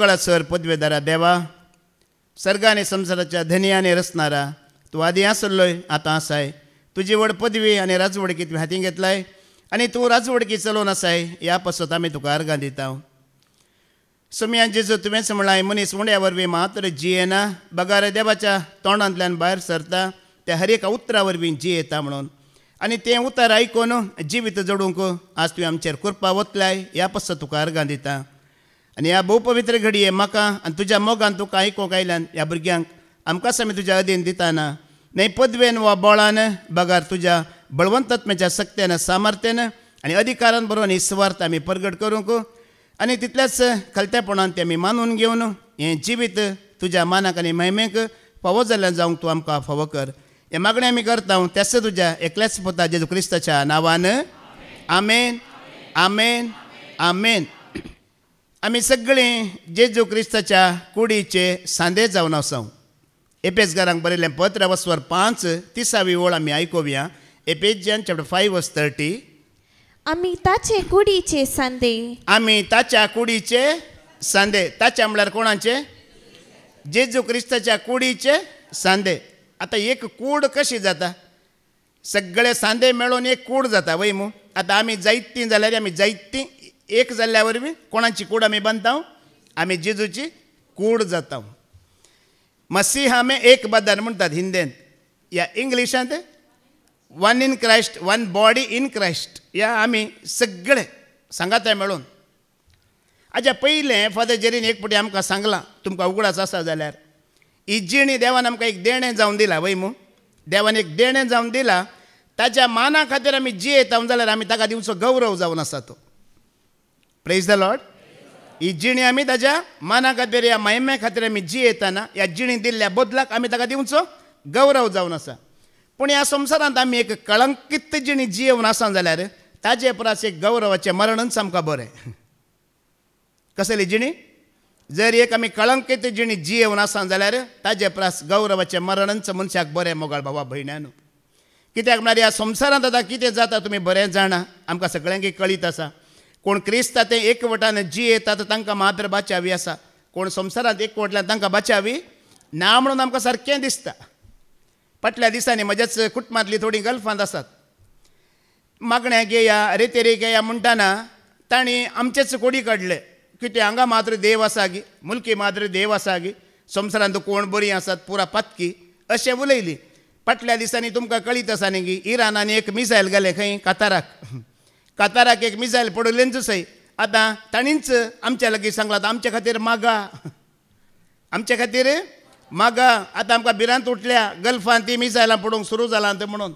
मोगाळासर पदवेदारा देवा, सर्गा आनी संवसाराच्या धन्याने रचणारा, तूं आदी आसलोय आतां आसाय. तुजी व्हड पदवी आनी राजवडकी तुवें हातीन घेतलाय आनी तूं राजवडकी चलोवन आसाय. ह्या पासत आमी तुका अर्गां दिता. सुमयान जेजू तुवेंच म्हळाय, मनीस उंड्या वरवीं मात्र जियेना, बगार देवाच्या तोंडांतल्यान भायर सरता, त्या हर एका उतरा वरवीं जियेता म्हणून. आनी तें उतर आयकून जिवीत जोडूंक आज तुवें आमचेर कृपा वतलाय. ह्या पासत तुका अर्गां दिता. आनी ह्या भोव पवित्र घडये म्हाका आनी तुज्या मोगान तुका आयकूंक आयल्यान ह्या भुरग्यांक आमकांच आमी तुज्या अधीन दिताना. न्हय पदवेन वा बोळान, बगार तुज्या बळवंतात्म्याच्या सक्त्यान, सामर्थ्यान आनी अधिकारान बरोवन ही सुवार्थ आमी प्रगट करूंक आनी तितल्याच खलत्यापणान ते आमी मानून घेवन हें जिवीत तुज्या मानाक आनी महिमेक फावो जाल्ल्यान जावंक तूं आमकां फावो कर. हें मागणें आमी करता तेच तुज्या एकल्याच पुता जेजू क्रिस्ताच्या नांवान. आमेन, आमेन, आमेन. आमी सगळीं जेजू क्रिस्ताच्या कुडीचे सांदे जावन आसात. एपेसकारांक बरयलें पत्र वस्वर 5:30 ओळ आमी आयकुया. एपेजियन चॅप्टर 5:30. आमी ताचे कुडीचे सांदे. आमी ताच्या कुडीचे सांदे. ताच्या म्हळ्यार कोणाचे? जेजू क्रिस्ताच्या कुडीचे सांदे. आतां एक कूड कशी जाता? सगळे सांदे मेळून एक कूड जाता वय मू. आतां आमी जायतीं जाल्यार आमी जायतीं एक जाल्ल्या वरवीं कोणाची कूड आमी बांदता? आमी जेजूची कूड जाता. मसीहा में एक बदन म्हणटात हिंदेंत. या इंग्लिशांत one in Christ, one body in Christ. या आमी सगळे सांगाताय मेळून. हाज्या पयलें फादर जेरीन एक फावटी आमकां सांगलां, तुमकां उगडास आसा जाल्यार, ही जिणी देवान आमकां एक देणें जावन दिला वय मू. देवान एक देणें जावन दिला. ताच्या माना खातीर आमी जियेता जाल्यार आमी ताका दिवचो गौरव जावन आसा तो. Praise the Lord. ही जिणी आमी ताच्या माना खातीर, ह्या महिमे खातीर आमी जियेताना ह्या जिणी दिल्ल्या बदलाक आमी ताका दिवचो गौरव जावन आसा. पूण ह्या संवसारांत आमी एक कळंकीत जिणी जियेवन आसा जाल्यार ताचे परस एक गौरवाचें मरणच आमकां बरें. कसली जिणी? जर एक आमी कळंकीत जिणी जियेवन आसा जाल्यार ताचे परस गौरवाचें मरणच मनशाक बरें. मोगाळ भावा भयण्यान, कित्याक म्हळ्यार ह्या संवसारांत आतां कितें जाता तुमी बरें जाणा. आमकां सगळ्यांक कळीत आसा. कोण क्रिस्ता ते एकवटान जियेतात तांकां मात्र बाचावी आसा. कोण संवसारांत एकवटल्यान तांकां बाचावी ना म्हणून आमकां सारकें दिसता. फाटल्या दिसांनी म्हज्याच कुटुंबांतलीं थोडीं गल्फांत आसात. मागण्या घेया, रेतेरे घेया म्हणटाना तांणी आमचेच कोडी काडले. कितें हांगा मात्र देव आसा गी, मुल्की मात्र देव आसा गी, संवसारांत कोण बरीं आसात पुरा पातकी अशें उलयलीं. फाटल्या दिसांनी तुमकां कळीत आसा न्ही की इरानान एक मिसायल घालें खंय काताराक एक मिसायल पडलेंच सय. आतां तांणीच आमच्या लागीं सांगलां आमचे खातीर मागा, आमचे खातीर मागा. आतां आमकां भिरांत उठल्या गल्फांत ती मिसायलां पडूंक सुरू जालां म्हणून.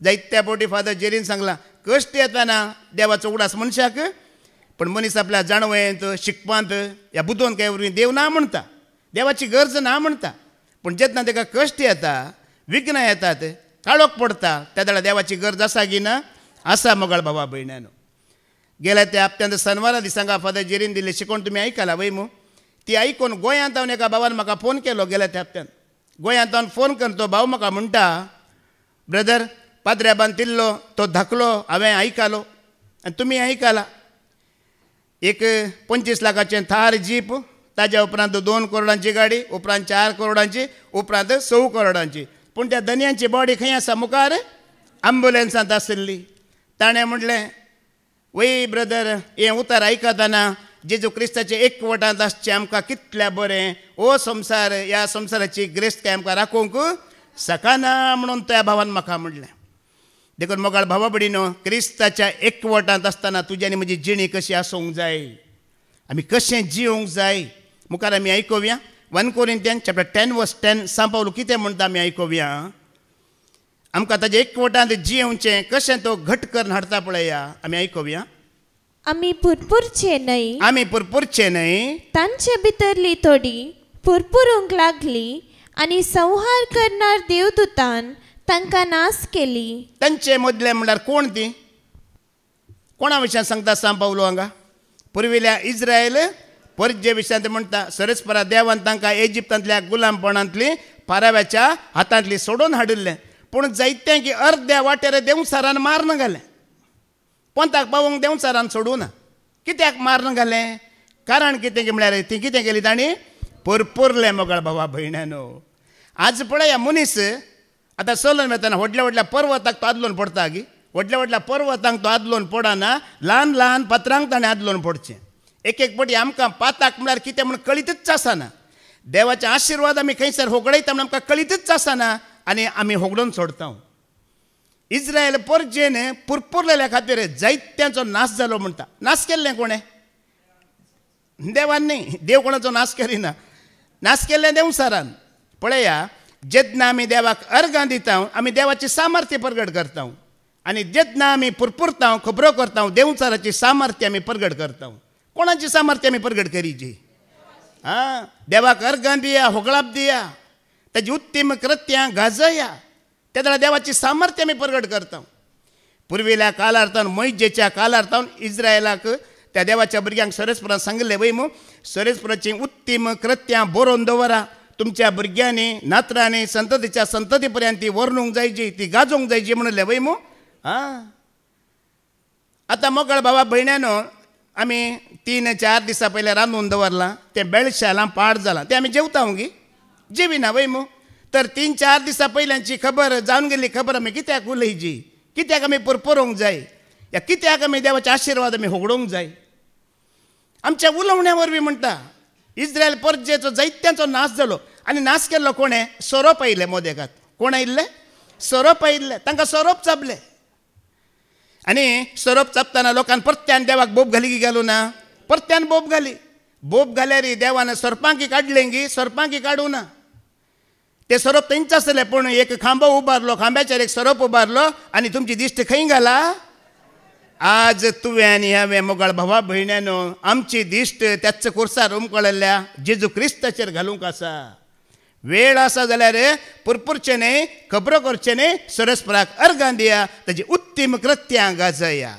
जायत्या फावटी फादर जेरीन सांगलां कश्ट येताना देवाचो उगडास मनशाक. पण मनीस आपल्या जाणवेंत, शिकपांत, ह्या बुदोवन काय वरवीं देव ना म्हणटा, देवाची गरज ना म्हणटा. पूण जेन्ना ताका कश्ट येता, विघ्नां येतात, काळोख पडटा, त्या वेळार देवाची गरज आसा की ना? आसा मोगाळ भावा भयण्यानो. गेल्या त्या हप्त्यांत शनिवारा दिसांका फादर जेरीन दिल्ली शिकोवन तुमी आयकला वय मू. ती आयकून गोंयांत हांवें एका भावान म्हाका फोन केलो गेल्या त्या हप्त्यान. गोंयांत हांवें फोन करून तो भाव म्हाका म्हणटा, ब्रदर पाद्र्याबान तिल्लो तो धाकलो हांवें आयकलो आनी तुमी आयकला. एक 25 लाखाचें थार जीप, ताज्या उपरांत 2 करोडांची गाडी, उपरांत 4 करोडांची, उपरांत 6 करोडांची. पूण त्या धन्यांची बॉडी खंय आसा? मुखार ॲम्ब्युलन्सांत आसली. ताणें म्हटलें वय ब्रदर, हें उतर आयकताना जेजू क्रिस्ताचे एकवटांत आसचें आमकां कितलें बरें. हो संवसार, ह्या संवसाराची ग्रेस्त काय आमकां राखूंक सकाना म्हणून त्या भावान म्हाका म्हटलें. देखून मोगाळ भावा भयणीनो, क्रिस्ताच्या एकवटांत आसतना तुजी आनी म्हजी जिणी कशी आसूंक जाय, आमी कशें जिवंक जाय. मुखार आमी आयकुया 1 कोरिंथियन्स चॅप्टर 10:10 सांत पावलो कितें म्हणटा आमी आयकुया. आमकां ताजे एकवटांत जियेवचें कशें तो घट करून हाडटा पळया. आमी आयकुया. आमी पुरपुरचे न्हय, आमी पुरपुरचे न्हय, तांचे भितरली थोडी पुरपुरूंक लागली आनी संहार करणार देवदूतान तांकां नास केली. तांचे मदले म्हणल्यार कोण ती? कोणा विशयान सांगता सांत पावलो हांगा? पुर्विल्या इस्रायल परजे विशयांत म्हणटा. सरस्परा देवान तांकां इजिप्तांतल्या गुलामपणांतली पाराव्याच्या हातांतली सोडून हाडिल्लें. पूण जायत्यांक अर्द्या वाटेर देंवसारान मारून घालें. पंथाक पावोवंक देंवसारान सोडूं ना. कित्याक मारून घालें? कारण कितें म्हळ्यार ती कितें केली तांणी पुरपुरले मोगळ भावा भयण्यानो. आज पळया मनीस आतां चलून वेताना व्हडल्या व्हडल्या पर्वताक तो आदलोवन पडटा गी. व्हडल्या व्हडल्या पर्वतांक तो आदलोवन पडना, ल्हान ल्हान पत्रांक ताणें आदलोवन पडचें. एक एक पटी आमकां पाताक म्हळ्यार कितें म्हूण कळीतच आसना. देवाचे आशिर्वाद आमी खंयसर होगडयता म्हण आमकां कळीतच आसना आनी आमी होगडोवन सोडता. इस्रायल परजेन पुरपुरलेल्या खातीर जायत्यांचो नाश जालो म्हणटा. नाश केल्लें कोणें? देवान न्ही. देव कोणाचो नाश करिना. नाश केल्लें देवसारान. पळया, जेन्ना आमी देवाक अर्गां दिता आमी देवाची सामर्थ्य प्रगट करता. आनी जेन्ना आमी पुरपुरता खबरो करता देवचाराची सामर्थ्य आमी प्रगट करता. कोणाची सामर्थ्य आमी प्रगट करीची? देवाक अर्गां दिया, होगळाप दिया, ताची उत्तम कृत्यां गाजया. त्या वेळा देवाची सामर्थ्य आमी प्रगट करता. पुर्विल्या कालार्थान मोइजेच्या कालार्थान इस्रायलाक त्या देवाच्या भुरग्यांक सरस्पुरान सांगलें वय मू सरस्पुराची उत्तम कृत्यां बरोवन दवरा. तुमच्या भुरग्यांनी नातरांनी संततीच्या संतती पर्यंत ती वर्णूंक जायची, ती गाजोवंक जायची म्हणले वय मू. आतां मोगळ भावा भयण्यानो, आमी 3-4 दिसां पयलीं रांदून दवरलां. तें बेळशालां पाड जालां. तें आमी जेवता गी, जेविना वय मू. तर 3-4 दिसां पयल्यांची खबर जावन गेल्ली खबर आमी कित्याक उलयची? कित्याक आमी पुरपुरोवंक जाय? या कित्याक आमी देवाचे आशिर्वाद आमी होगडोवंक जाय? आमच्या उलोवण्या वरवीं म्हणटा इस्रायल परजेचो जायत्यांचो नाश जालो. आनी नाश केल्लो कोणें? सोरोप आयिल्ले मोदेकात. कोण आयिल्ले? सोरोप आयिल्ले. तांकां सोरोप चाबले. आनी सोरोप चाबतना लोकांन परत्यान देवाक बोब घाली गेलो ना? परत्यान बोब घाली. बोब घाल्यार देवान सोरपांकी काडलें गी, सोरपांकी काडूं ना. ते सोरोप तेंच आसले, पूण एक खांबो उबारलो, खांब्याचेर एक सोरोप उबारलो आनी तुमची दिश्ट खंय घाला? आज तुवें आनी हांवें मोगळ भावा भयण्यानो आमची दिश्ट त्याच कोर्सार उमकळिल्ल्या जेजू क्रिस्ताचेर घालूंक आसा. वेळ आसा जाल्यार पुरपुरचें न्हय, खबरो करचें न्हय, सरस्पुराक अर्गां दिया, ताची उत्तम कृत्यां गाजया.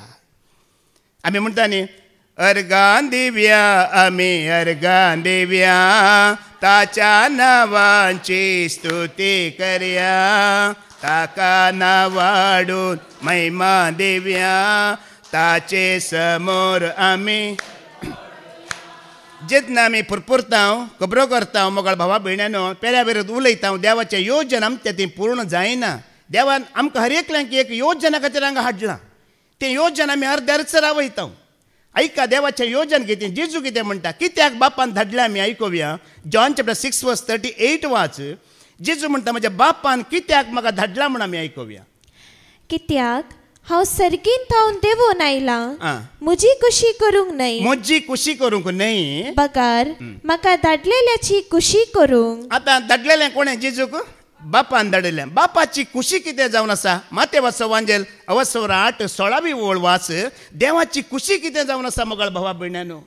आमी म्हणटा न्ही, अर्गां दिव्या आमी अर्गां दिव्या, ताच्या नांवांची स्तुती करया, ताका नावाडून महिमा दिव्या, ताचे समोर आमी. जेन्ना आमी पुरपुरता खबरो करता मोगळ भावा भयण्यानो, पेऱ्या विरुद्ध उलयता, देवाचें योजना आमचें ती पूर्ण जायना. देवान आमकां हर एकल्यांक एक योजना खातीर हांगा हाडलां. तें योजना आमी अर्द्यारसर वयता. ऐका देवाचें योजन कितें, जेजू कितें म्हणटा, कित्याक बापान धाडलें आमी आयकुया. जॉन चॅप्टर 6:38 वाच. जेजू म्हणटा म्हज्या बापान कित्याक म्हाका धाडलां म्हूण आमी आयकुया. कित्याक हांव सर्गीन थावन देवून आयला, म्हजी खुशी करूंक न्हय. म्हजी खुशी करूंक न्हय, बगार म्हाका धाडलेल्याची खुशी करूंक. आतां धाडलेलें कोणें? जेजूक बापान धाडलें. बापाची खुशी कितें जावन आसा? मातेवाचो वांजेल 8:16 ओळ वाच. देवाची खुशी कितें जावन आसा मोगळ भावा भयण्यानो?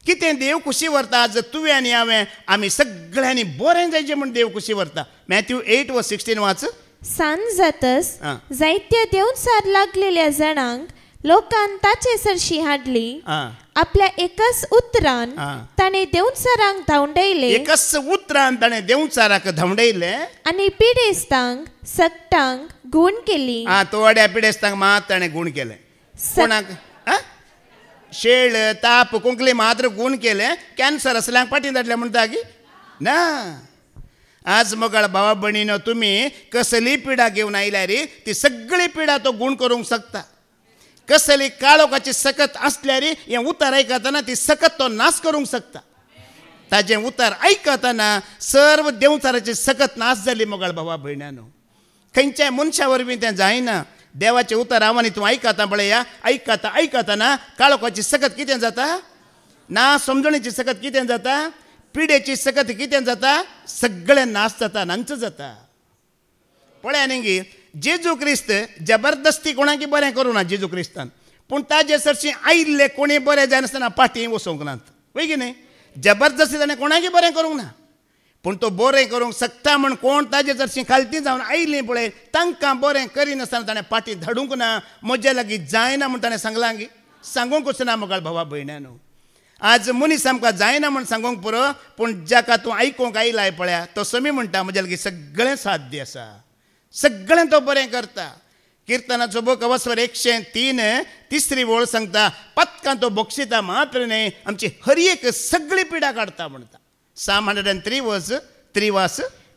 कितें देव खुशी व्हरता? आज तुवें आनी हांवें आमी सगळ्यांनी बरें जायचें म्हूण देव खुशी व्हरता. मॅथ्यू 8:16 वाच. सांज जातस जायत्या देवचार लागलेल्या जाणांक लोकान ताचे सरशी हाडली. आपल्या एकच उतरान ताणें देवचारांक धांवडयले. एकच उतरान ताणें देवचाराक धांवडयले आनी पिडेस्तांक सकटांक गूण केली. तोड्या पिडेस्तांक मात ताणें गूण केलें. कोणाक? शेळ, ताप, कुंकली मात्र गूण केलें. कॅन्सर असल्यांक पाटी धाडलें म्हणटा गी ना. आज मोगळ भावा भयणीनो, तुमी कसली पिडा घेवन आयल्या रे, ती सगळी पिडा तो गूण करूंक शकता. कसली काळोखाची सकत असल्यार हें उतर आयकतना ती सकत तो नाश करूंक शकता. ताजें उतर आयकतना सर्व देवचाराची सकत नाश जाली मोगळ भावा भयण्यानो. खंयच्याय मनशा वरवीं तें जायना. देवाचें उतर हांव आनी तूं आयकता पळया, आयकतना काळोखाची सकत कितें जाता? ना समजणेची सकत कितें जाता? पिडेची सकत कितें जाता? सगळें नाश जाता, नांच जाता. पळया न्ही, जेजू क्रिस्त जबरदस्ती कोणाकी बरें करूं ना जेजू क्रिस्तान, पूण ताजे सरशी आयिल्ले कोणी बरें जायनासतना पाटी वचोंक नात. वय की न्ही? जबरदस्ती ताणें कोणाकी बरें करूंक ना, पूण तो बरें करूंक शकता म्हण कोण ताजे चडशीं खालती जावन आयिल्लीं पळय तांकां बरें करिनासतना ताणें पाटी धाडूंक ना. म्हजे लागीं जायना म्हूण ताणें सांगलां गी. सांगूंकच ना मोगळ भावा भयण्यानो. आज मनीस आमकां जायना म्हूण सांगूंक पुरो, पूण जाका तूं आयकूंक आयलाय पळया तो समी म्हणटा म्हजे लागीं सगळें साध्य आसा, सगळें तो बरें करता. किर्तनाचो बूक अवस्वर 103 तिसरी ओळ सांगता पत्कां तो बक्षिता मात्र न्ही आमची हर एक सगळी पिडा काडटा म्हणटा 603 वर्स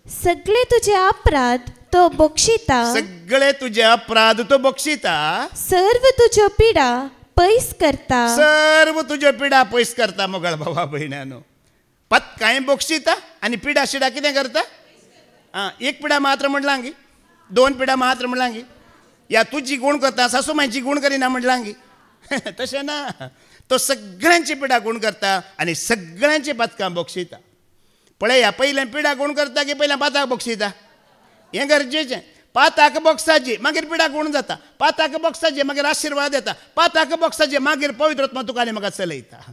सगळे तुझे अपराध तो बक्षिता सगळे तुझे अपराध तो बक्षिता सर्व तुझ्यो पिडा पयस करता सर्व तुझ्यो पिडा पयस करता मोगळ भावा भयण्यानो पत्कांय बक्षिता आणि पिडा शिडा कितें करता एक पिडा मात्र म्हणलां गी 2 पिडा मात्र म्हणलां गी या तुझी गुण करता सासूमांची गुण करिना म्हणलां गी तशें ना तो सगळ्यांची पिडा गुण करता आणि सगळ्यांची पत्कां बक्षिता पळया पयलें पिडा गुण करता की पयलें पाताक बक्षिता हें गरजेचें पाताक बक्षाची मागीर पिडा गुण जाता पाताक बक्षाची मागीर आशिर्वाद येता पाताक बक्षाची मागीर पवित्र आत्मा तुका आनी म्हाका चलयता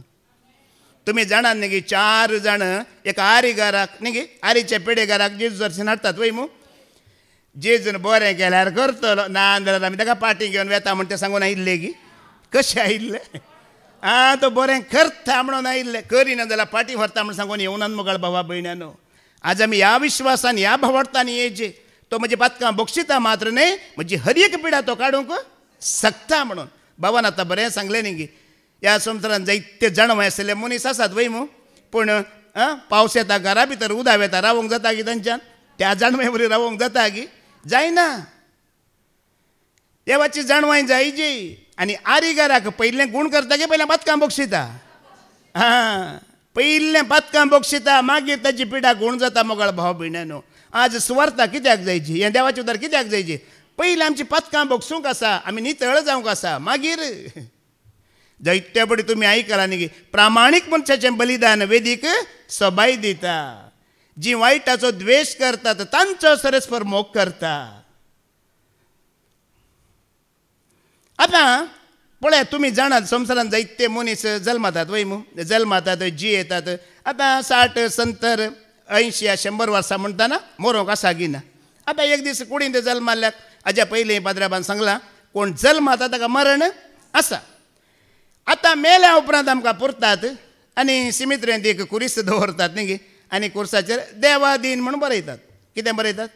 तुमी जाणात न्ही 4 जाण एका आरीगाराक न्ही गे आरीच्या पेडेगाराक जेजू दर्शन हाडटात वय मू जेजून बरें केल्यार करतलो ना जाल्यार आमी ताका पाटी घेवन वेता म्हण तें सांगून आयिल्ले गी कशें आयिल्ले तो बरें करता म्हणून आयिल्ले करिना जाल्यार पाटी व्हरता म्हण सांगून येवनात मुगाळ भावा भयण्यानो आज आमी ह्या विश्वासान ह्या भावार्थान येयचे तो म्हजी पत्कां बक्षिता मात्र न्ही म्हजी हर एक पिडा तो काडूंक शकता म्हणून भावान आतां बरें सांगलें न्ही गी ह्या संवसारान जायते जाणवाय आसले मनीस आसात वय मू पूण पावस येता घरा भितर उदक येता रावोंक जाता गी तांच्यान त्या जाणवाय बरी रावोंक जाता गी जायना देवाची जाणवाय जायची आनी आरीगाराक पयलें गुण करता की पयलें पत्कां बक्षिता पयलें पत्कां बक्षिता मागीर ताची पिडा गुण जाता मोगाळ भाव भयण्यानो आज सुवार्ता कित्याक जायची हें देवाचें उदार कित्याक जायची पयलीं आमची पत्कां बक्षूंक आसा आमी नितळ जावंक आसा मागीर जायते बडी तुमी आयकलां न्ही प्रामाणीक मनशाचें बलिदान वेदीक सोबाय दिता जी वायटाचो द्वेश करतात तांचो सरस्पर मोग करता आतां पळय तुमी जाणात संवसारान जायते मनीस जल्मातात वय मू जल्मातात जी येतात आतां 60 70 80 100 वर्सां म्हणटाना मरोंक आसा गी ना आतां एक दीस कुडींत जल्माल्याक हाज्या पयलीं पाद्राबान सांगलां कोण जल्माता ताका मरण आसा आतां मेल्या उपरांत आमकां पुरतात आनी सिमित्रेंत एक कुरिस दवरतात न्ही गे आनी कुर्साचेर देवादीन म्हणून बरयतात कितें बरयतात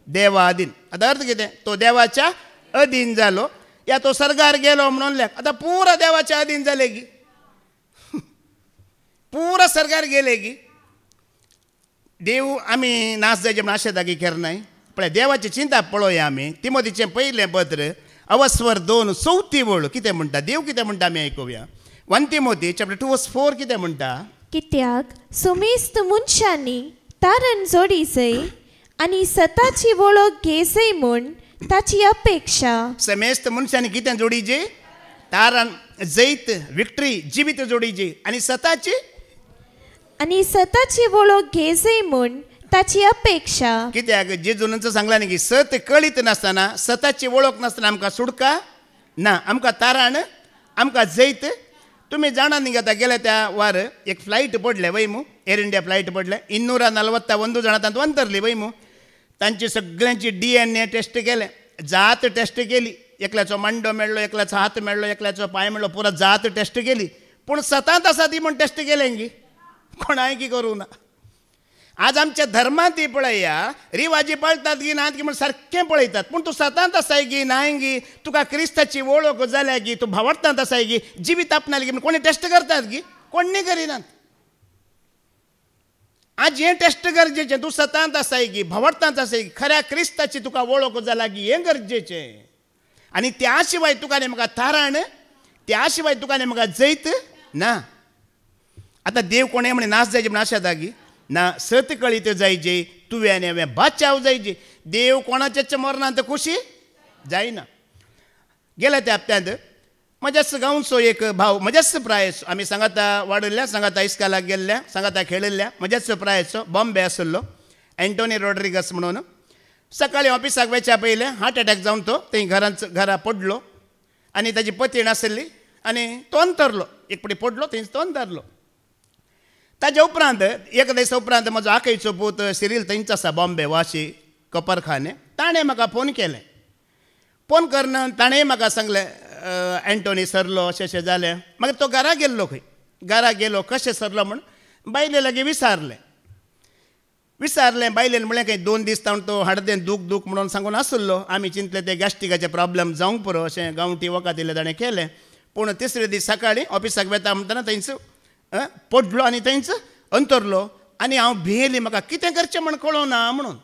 देवादीन आतां अर्थ कितें तो देवाच्या अधीन जालो या तो सर्गार गेलो म्हणून लेख आतां पुरा देवाच्या अधीन जाले गी पुरा सर्गार गेले गी देव आमी नाश जायचे म्हण आशेता गी केन्नाय पळय देवाची चिंता पळोवया आमी तिमोथीचें पयलें पत्र अवस्वर 2 चवथी वळ कितें म्हणटा देव कितें म्हणटा आमी आयकुया 1 तिमोथी चॅप्टर 2 वर्स 4 कितें म्हणटा कित्याक सुमेस्त मनशांनी तारण जोडीचंय आनी सताची वळख घेसय म्हूण ताची अपेक्षा समेस्त मनशांनी कितें जोडीचे तारण जैत विक्ट्री जिवीत जोडीचे आनी सताची वळख घेसय म्हूण ताची अपेक्षा कित्याक जेजून सांगला न्ही की सत कळीत नासतना सताची वळख नासतना आमकां सुडका ना आमकां तारण आमकां जैत तुमी जाणा न्ही आतां गेल्या त्या वार एक फ्लायट पडले वय मू एअर इंडिया फ्लायट पडले 241 जाणां तातूंत अंतरली वय मू तांची सगळ्यांची DNA टेस्ट केले जात टेस्ट केली एकल्याचो मांडो मेळ्ळो एकल्याचो हात मेळ्ळो एकल्याचो पांय मेळ्ळो पुरो जात टेस्ट केली पूण सतांत आसा ती म्हण टेस्ट केलें गी कोणाय की करूं ना आज आमच्या धर्मांत ती पळया रिवाजी पळतात गी नात की म्हण सारकें पळयतात पूण तूं सतांत आसाय गी नाय गी तुका क्रिस्ताची वळख जाल्या गी तूं भावार्थांत आसाय गी जिवीत आपणाली गी म्हण कोणी टेस्ट करतात गी कोणी करिनात आज हें टेस्ट गरजेचें तूं सतांत आसाय गी भावार्थांत आसाय गी खऱ्या क्रिस्ताची तुका वळख जाल्या गी हें गरजेचें आनी त्या शिवाय तुका न्ही म्हाका तारण त्या शिवाय तुका न्ही म्हाका जैत ना आतां देव कोणें म्हणे नाश जायचे म्हण आशेता गी ना सत कळीत जायचे तुवें हांवें बाचाव जायचे देव कोणाच्याच मरणांत खुशी जायना गेल्या त्या हप्त्यांत म्हज्याच गांवचो एक भाव म्हज्याच प्रायेचो आमी सांगाता वाडयल्ल्या सांगाता इस्कालाक गेल्ल्या सांगाता खेळिल्ल्या म्हज्याच प्रायेचो बॉम्बे आसलो एंटोनी रॉड्रिगस म्हणून सकाळीं ऑफिसाक वयच्या पयलें हार्ट अटॅक जावन तो थंय घरा पडलो आनी ताजी पत्नी नासली आनी तो अंतरलो एक पटी पडलो थंय तो अंतरलो ताज्या उपरांत एक दीस उपरांत म्हजो आखयचो पूत सिरील थंयच आसा बॉम्बे वाशी कपरखाने ताणें म्हाका फोन केलें फोन करना ताणें म्हाका सांगलें एंटोनी सरलो अशें अशें जालें मागीर तो घरा गेल्लो खंय घरा गेलो कशें सरलो म्हूण बायले लागीं विचारलें विचारलें बायलेन म्हळें खंय 2 दीस तावन तो हाडदेन दूख म्हणून सांगून आसलो. आमी चिंतले ते गॅस्ट्रिकाचे प्रॉब्लेम जावंक पुरो अशें गांवठी वखद दिले ताणें केलें. पूण तिसरे दीस सकाळीं ऑफिसाक वेता म्हणटना थंयच पडलो आनी थंयच अंतरलो. आनी हांव भियेली, म्हाका कितें करचें म्हण कळोना म्हणून.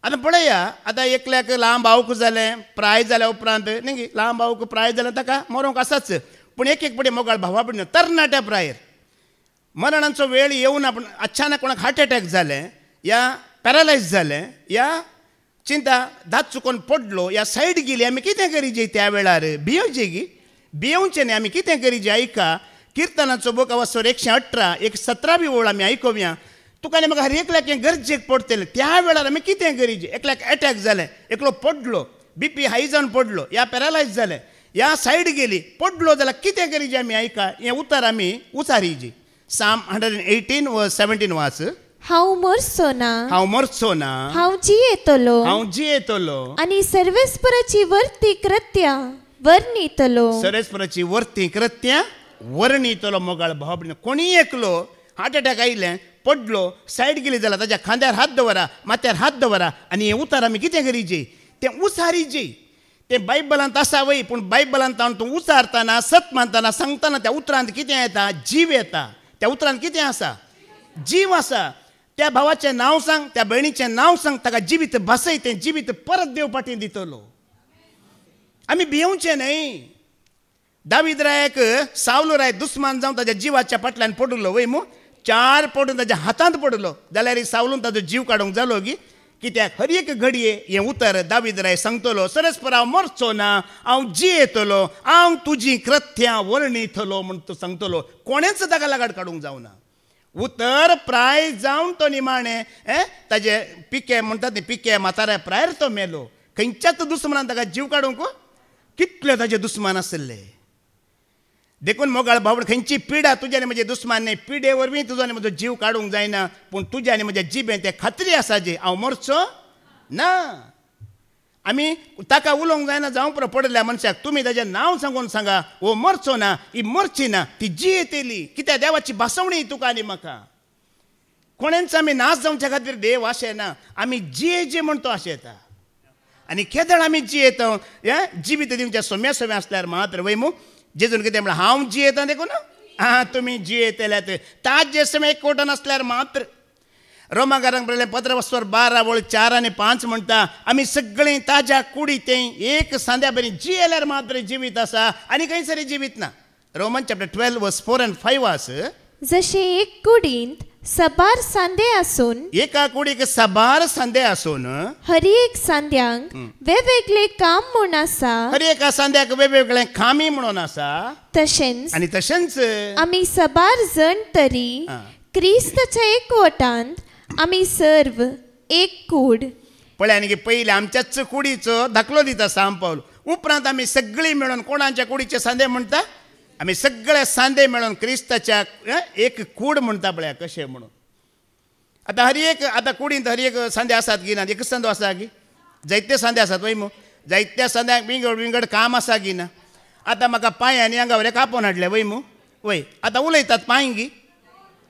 आतां पळया, आतां एकल्याक ल्हान भावूक जालें, प्राय जाल्या उपरांत न्ही, ल्हान भावूक प्राय जाल्यार ताका मरोंक आसाच. पूण एक पडी मोगाळ भावा पडना तरणाट्या प्रायर मरणाचो वेळ येवना, पूण अचानक कोणाक हार्ट अटॅक जालें या पॅरालायज जालें या चिंता दात चुकोवन पडलो या सायड गेली, आमी कितें करीजे त्या वेळार? भियोवचे गी, भियोवचें न्ही, आमी कितें करीजे? आयका किर्तनाचो बूक अवसर 118 117 ओळ आमी आयकोवया. तुका आनी म्हाका हर एकल्याक हें गरजेक पडटलें. त्या वेळार आमी कितें करीजे? एकल्याक अटॅक जालें, एकलो पडलो, BP हाय जावन पडलो, या पॅरालायज जालें, या सायड गेली, पडलो जाल्यार कितें करीजे आमी? आयका हें उतर आमी उचारीजे. Psalm 118 verse 17 वाच. हांव मरचो ना, हांव मरचो ना, हांव जियेतलो, हांव जियेतलो आनी सर्वेस्पराची वर्ती कृत्या वर्णितलो. सर्वेस्पराची वर्ती कृत्या वर्णितलो. मोगाळ भाव कोणी एकलो हार्ट अटॅक आयलें, पडलो, सायड गेली जाल्यार ताच्या खांद्यार हात दवरा, माथ्यार हात दवरा आनी हें उतर आमी कितें करीजे? तें उचारीजे. तें बायबलांत आसा वय, पूण बायबलांत तूं उचारतना सत मानतना सांगतना त्या उतरांत कितें येता? जीव येता. त्या उतरांत कितें आसा? जीव आसा. त्या भावाचें नांव सांग, त्या भयणीचें नांव सांग, ताका जिवीत बसय, तें जिवीत परत देव पाटी दितलो. आमी भियोवचें न्हय. दावीद रायाक सावलो राय दुस्मान जावन ताच्या जिवाच्या फाटल्यान पडलो वय मू, 4 पडून ताच्या हातांत पडलो जाल्यार सावलून ताजो जीव काडूंक जालो गी. कित्याक हर एक घडये हें उतर दावीद राय सांगतलो, सरस्पर हांव मरचो ना, हांव जियेतलो, हांव तुजी कृत्यां वर्णितलो म्हूण तो सांगतलो. कोणेच ताका लागाड काडूंक जावना. उतर प्राय जावन तो निमाणें ताजे पिके म्हणटात न्ही, पिके म्हाताऱ्या प्रायर तो मेलो. खंयच्याच दुस्मनान ताका जीव काडूंक कितले ताजे दुस्मान आसले. देखून मोगाळ भावड खंयची पिडा तुज्या आनी म्हजे दुस्मान न्ही, पिडे वरवीं तुजो आनी म्हजो जीव काडूंक जायना. पूण तुज्या आनी म्हज्या जिबें तें खात्री आसा जे हांव मरचो ना. आमी ताका उलोवंक जायना जावं पुरो पडल्या मनशाक तुमी ताजें नांव सांगून सांगा, वो मरचो ना, ही मरची ना, ती जियेतली. कित्याक देवाची भासवणी तुका आनी म्हाका. कोणेंच आमी नाश जावच्या खातीर देव आशेना, आमी जियेजे म्हण तो आशेता. आनी केदळ आमी जियेता जिवीत दिवच्या सोम्या सोम्या आसल्यार मात्र वय मू. जेजून कितें म्हळ्यार हांव जियेता देखून तुमी जियेतल्यात ताजे समय एकवटन आसल्यार मात्र. रोमाकारांक बरयलें पत्र वस्वर 12 ओळ 4 आनी 5 म्हणटा, आमी सगळीं ताज्या कुडीतें एक सांद्या बरी जियेल्यार मात्र जिवीत आसा आनी खंयसरी जिवीत ना. रोमन चॅप्टर 12 वर्स 4 and 5 वाच. जशे एक कुडींत सबार सांदे आसून, एका कुडीक सबार सांदे आसून हर एक सांद्यांक वेगवेगळे काम म्हूण आसा, हर एका सांद्याक वेगवेगळे कामी म्हणून आसा, तशेंच आमी सबार जण तरी क्रिस्ताच्या एकवटांत आमी सर्व एक कूड. पळय आनी पयलीं आमच्याच कुडीचो धाकलो दिता सांग पावल, उपरांत आमी सगळीं मेळून कोणाच्या कुडीचे सांदे म्हणटा? आमी सगळे सांदे मेळून क्रिस्ताच्या एक कूड म्हणटा पळय कशें म्हणून. आतां हर एक आतां कुडींत हर एक सांदे आसात की ना? एकच सांदो आसा की जायते सांदे आसात वय मू. जायत्या सांद्याक विंगड विंगड काम आसा की ना? आतां म्हाका पांयांनी हांगा वरें कापोवन हाडलें वय मू वय. आतां उलयतात पांयंगी,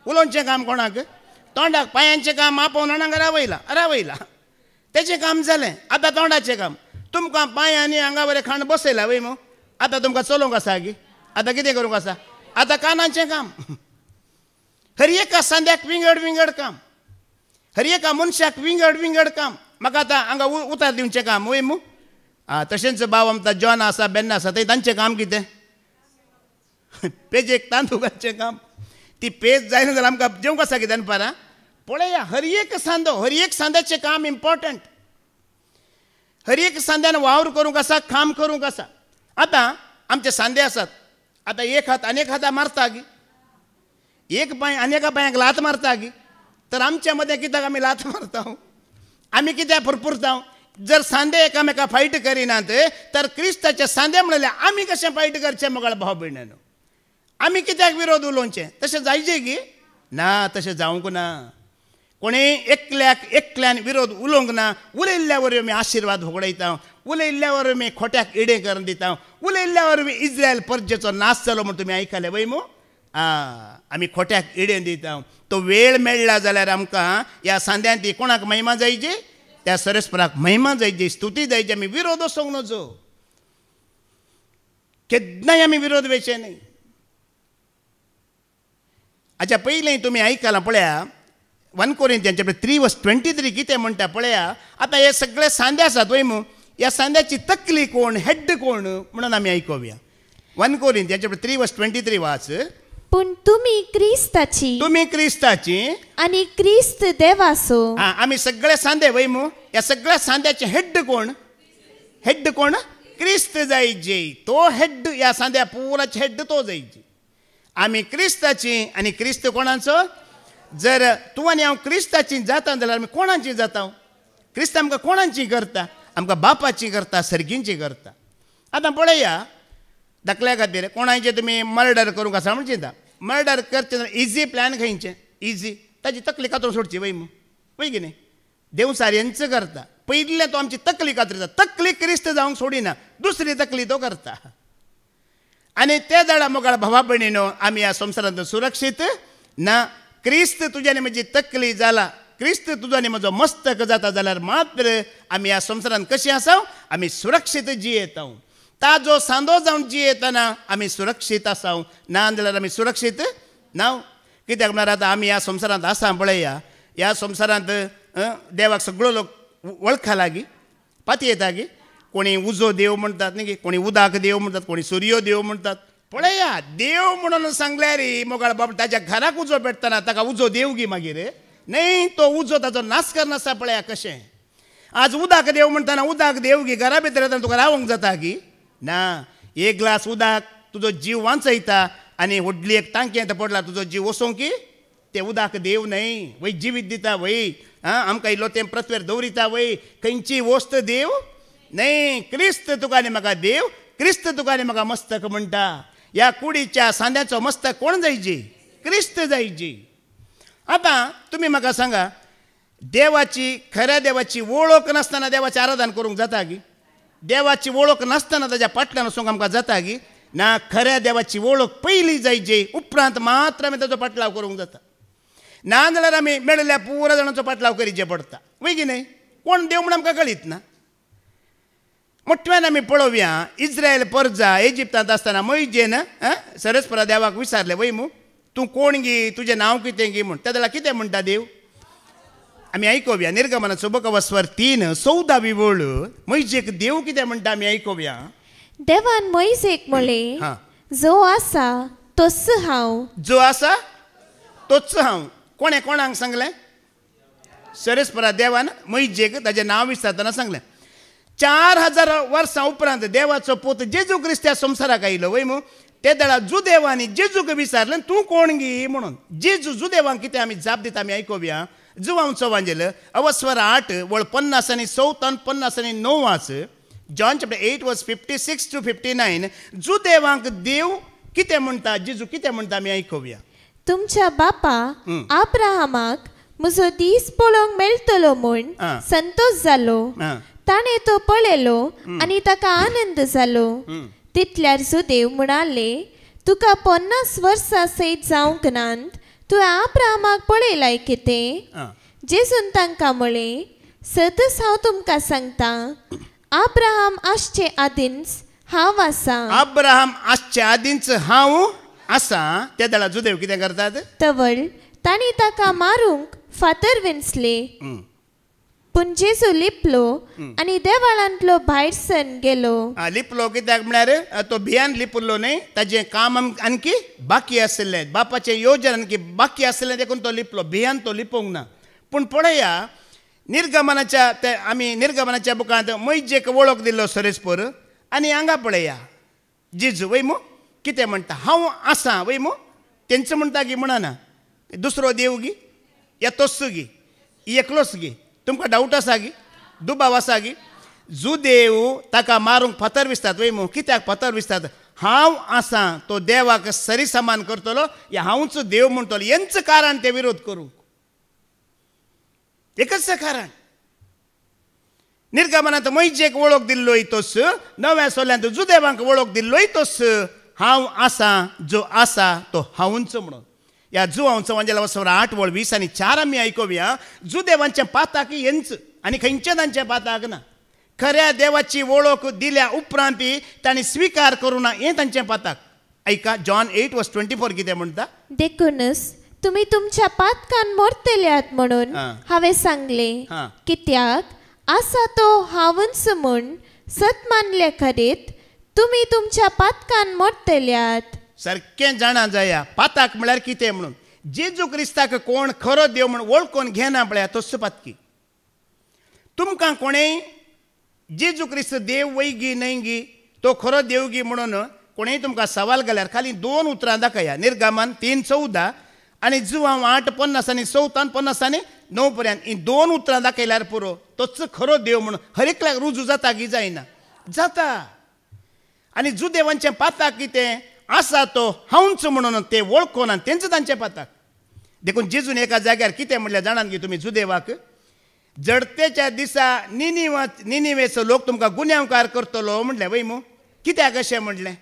उलोवचें काम कोणाक? तोंडाक पांयांचें काम आपोवन हांगा रावयला तेचें काम जालें. आतां तोंडाचें काम तुमकां पांयांनी हांगा वरें खाण बसयला वय मू. आतां तुमकां चलोवंक आसा की? आतां कितें करूंक आसा? आतां कानाचें काम. हर एका सांद्याक विंगड विंगड काम, हर एका मनशाक विंगड विंगड काम. म्हाका आतां हांगा उतार दिवचें काम वय मू. तशेंच भाव आमचा जॉन आसा बेन्ना आसा थंय तांचें काम कितें? पेजेक तांदूळ घालचें काम. ती पेज जायना जाल्यार आमकां जेवंक आसा कितें दनपारां? पळया हर एक सांदो, हर एक सांद्याचें काम इम्पॉर्टंट. हर एक सांद्यान वावर करूंक आसा, काम करूंक आसा. आतां आमचे सांदे आसात, आतां एक हात आनेक हाता मारता गी, एक पांय आनेका पांयाक लात मारता गी. तर आमच्या मदें कित्याक आमी लात मारता? आमी कित्याक फुरफुरता? जर सांदे एकामेका फायट करिनात तर क्रिस्ताचे सांदे म्हणले आमी कशें फायट करचें मोगाळ भाव भयणानो? आमी कित्याक विरोध उलोवचें? तशें जायचें गी ना, तशें जावंक ना. कोणेय एकल्यान विरोध उलोवंक ना. उलयल्ल्या वरवीं आमी आशिर्वाद भोगडयता, उलयल्ल्या वरवीं आमी खोट्याक इडे करून दिता, उलयल्ल्या वरवीं इस्रायल परजेचो नाश जालो म्हूण तुमी आयकले वय मू. आमी खोट्याक इडेन दिता तो वेळ मेळ्ळा जाल्यार आमकां ह्या सांद्यान ती कोणाक महिमा जायची त्या सरस्पराक महिमा जायची स्तुती जायची आमी विरोध वचोंक नजो केन्नाय आमी विरोध वेचे न्ही हाच्या पयलीं तुमी आयकलां पळया 1 कोरिंथियन्स 3:23 कितें म्हणटा पळया आतां हे सगळे सांदे आसात वय मू ह्या सांद्याची तकली कोण हेड कोण म्हणून आमी आयकोवया 1 कोरिंथियन्स 3:23 वाच पूण तुमी क्रिस्ताची आनी क्रिस्त देवाचो आमी सगळे सांदे वय मू ह्या सगळ्या सांद्याचे हेड कोण क्रिस्त जायचे तो हेड ह्या सांद्या पुराचे हेड तो जायचे आमी क्रिस्ताची आनी क्रिस्त कोणाचो जर तूं आनी हांव क्रिस्ताची जाता जाल्यार आमी कोणाची जाता क्रिस्त आमकां कोणाची करता आमकां बापाची करता सर्गींची करता आतां पळया दाखल्या खातीर कोणाचें तुमी मर्डर करूंक आसा म्हणून चिंता मर्डर करचें जाल्यार इजी प्लॅन खंयचें इजी ताची तकली कातरून सोडची वय मू वय की न्ही देव साऱ्यांच करता पयलीं तो आमची तकली कातरिता तकली क्रिस्त जावंक सोडिना दुसरी तकली तो करता आनी ते दाडा मोगाळ भावा भयणीनो आमी ह्या संवसारांत सुरक्षीत ना क्रिस्त तुज्या आनी म्हजी तकली जाला क्रिस्त तुजो आनी म्हजो मस्तक जाता जाल्यार मात्र आमी ह्या संवसारांत कशी आसाव आमी सुरक्षीत जियेता ताजो सांदो जावन जियेतना आमी सुरक्षीत आसाव ना जाल्यार आमी सुरक्षीत ना कित्याक म्हळ्यार आतां आमी ह्या संवसारांत आसा पळया ह्या संवसारांत देवाक सगळो लोक वळखा लागी पातयेता गी कोणी उजो देव म्हणटात न्ही कोणी उदाक देव म्हणटात कोणी सूर्यो देव म्हणटात पळया देव म्हणून सांगल्यार मोगाळ बाबा ताच्या घराक उजो पेटतना ताका उजो देव गी मागीर न्ही तो उजो ताचो नाश करनासा पळया कशें आज उदाक देव म्हणटाना उदाक देव गी घरा भितर येतना तुका रावंक जाता की ना एक ग्लास उदाक तुजो जीव वांचयता आनी व्हडली एक टांकयेंत पडला तुजो जीव वसोंक की ते उदाक देव न्हय वय जिवीत दिता वय आमकां इल्लो तें पृथ्वीर दवरिता वय खंयची वस्त देव न्हय क्रिस्त तुका आनी म्हाका देव क्रिस्त तुका आनी म्हाका मस्तक म्हणटा ह्या कुडीच्या सांद्याचो मस्तक कोण जायची क्रिस्त जायची आतां तुमी म्हाका सांगा देवाची खऱ्या देवाची वळख नासतना देवाचें आराधन करूंक जाता की देवाची वळख नासतना ताच्या फाटल्यान वचूंक आमकां जाता की ना खऱ्या देवाची वळख पयली जायची उपरांत मात्र आमी ताचो पाटलाव करूंक जाता ना जाल्यार आमी मेळिल्ल्या पुरा जाणांचो पाटलाव करीचे पडटा वय की न्हय कोण देव म्हण आमकां कळीत ना मोठ्यान आमी पळोवया इस्रायल परजा इजिप्तांत आसतना मोइजेन सरस्परा देवाक विचारलें वय मू तूं कोण गी तुजें नांव कितें गी म्हूण त्या जाल्यार कितें म्हणटा देव आमी आयकोवया निर्गमनाचो बकवास्वर 3:14 वळ मोइजेक देव कितें म्हणटा आमी आयकोवया देवान मोइजेक म्हणलें जो आसा तोच हांव जो आसा तोच हांव कोणें कोणाक सांगलें सरस्परा देवान मोइजेक ताचें नांव विचारतना सांगलें 4000 वर्सां उपरांत देवाचो पूत जेजू क्रिस्त ह्या संवसाराक आयलो वय मू ते दाडा जुदेवांनी जेजूक विचारलें तूं कोण गी म्हणून जेजू जुदेवांक कितें आमी जाप दिता आमी आयकोवया जुवांचो वांजेल अवस्वर 8 वळ 50 आनी 54 50 आनी 9 वाच जॉन चॅप्टर 8:56 to 59 जुदेवांक देव कितें म्हणटा जेजू कितें म्हणटा आमी आयकोवया तुमच्या बापा आब्राहामाक म्हजो दीस पळोवंक मेळटलो म्हूण संतोश जालो ताणें तो पळयलो आनी ताका आनंद जालो तितल्यार सुदेव म्हणाले तुका 50 वर्सां सयत जावंक नात तुवें आब्राहामाक पळयलाय कितें जेजून तांकां म्हळें सतच हांव तुमकां सांगता आब्राहाम आसचे आदींच हांव आसा आब्राहाम आसचे आदींच हांव आसा त्या दाडा जुदेव कितें करतात तवळ तांणी ताका मारूंक फातर विंचले पूण जेजू लिपलो आनी देवाळांतलो भायर सर गेलो लिपलो कित्याक म्हळ्यार तो भियान लिपलो न्हय ताजें काम आणकी बाकी आसलें बापाचें योजन आणकी बाकी आसलें देखून तो लिपलो भियान तो लिपोंक ना पूण पळया आमी निर्गमनाच्या बुकांत मोइजेक वळख दिल्लो सरस्पर आनी हांगा पळया जेजू वय मू कितें म्हणटा हांव आसां वय मू तेंच म्हणटा गी म्हणना दुसरो देव गी या तोच गी एकलोच गी तुमकां डावट आसा गी दुबाव आसा गी जुदेव ताका मारूंक फातर विसतात वय मू कित्याक फातर विसतात हांव आसां तो देवाक सरी समान करतलो या हांवच देव म्हणटलो हेंच कारण ते विरोध करूंक एकच कारण निर्गमनांत मोइजेक वळख दिल्लोय तोच नव्या सोल्यांत जुदेवांक वळख दिल्लोय तोच हांव आसा जो आसा तो हांवूच म्हणून. ह्या जुवांचो वंजेला वचोर 8 वळ 20 आनी 4 आमी आयकोवया. जू देवांचे पाताक येंच आनी खंयचे तांचे पाताक ना. खऱ्या देवाची वळख दिल्या उपरांत तांणी स्विकार करूं ना हें तांचें पाताक. ऐका जॉन 8:24 कितें म्हणटा. देखूनच तुम्ही तुमच्या पातकान मोरतल्यात म्हणून हांवें सांगले. कित्याक आसा तो हांवूच म्हूण सत मानले खरेत तुम्ही तुमच्या पातकान मोरतल्यात. सारकें जाणा जाया पाताक म्हळ्यार कितें म्हणून. जेजू क्रिस्ताक कोण खरो देव म्हूण वळखून घेना पळया तोच पातकी. तुमकां कोणेय जेजू क्रिस्त देव वैगी न्हयगी तो खरो देवगी म्हणून कोणेय तुमकां सवाल घाल्यार खाली 2 उतरां दाखया. निर्गमन 3:14 आनी जुवांव 8:50 आनी 14:50 आनी 9 पर्यंत ही 2 उतरां दाखयल्यार पुरो तोच खरो देव म्हणून हर एकल्याक रुजू जाता की जायना जाता. आनी जू देवांचें पाताक कितें आसा तो हांवूच म्हणून ते वळखून आनी तेंच तांचें पाताक. देखून जेजून एका जाग्यार कितें म्हणलें जाणात की तुमी जुदेवाक. जडतेच्या दिसा निनिवेचो लोक तुमकां गुन्यांवकार करतलो म्हणलें वय मू. कित्याक अशें म्हणलें.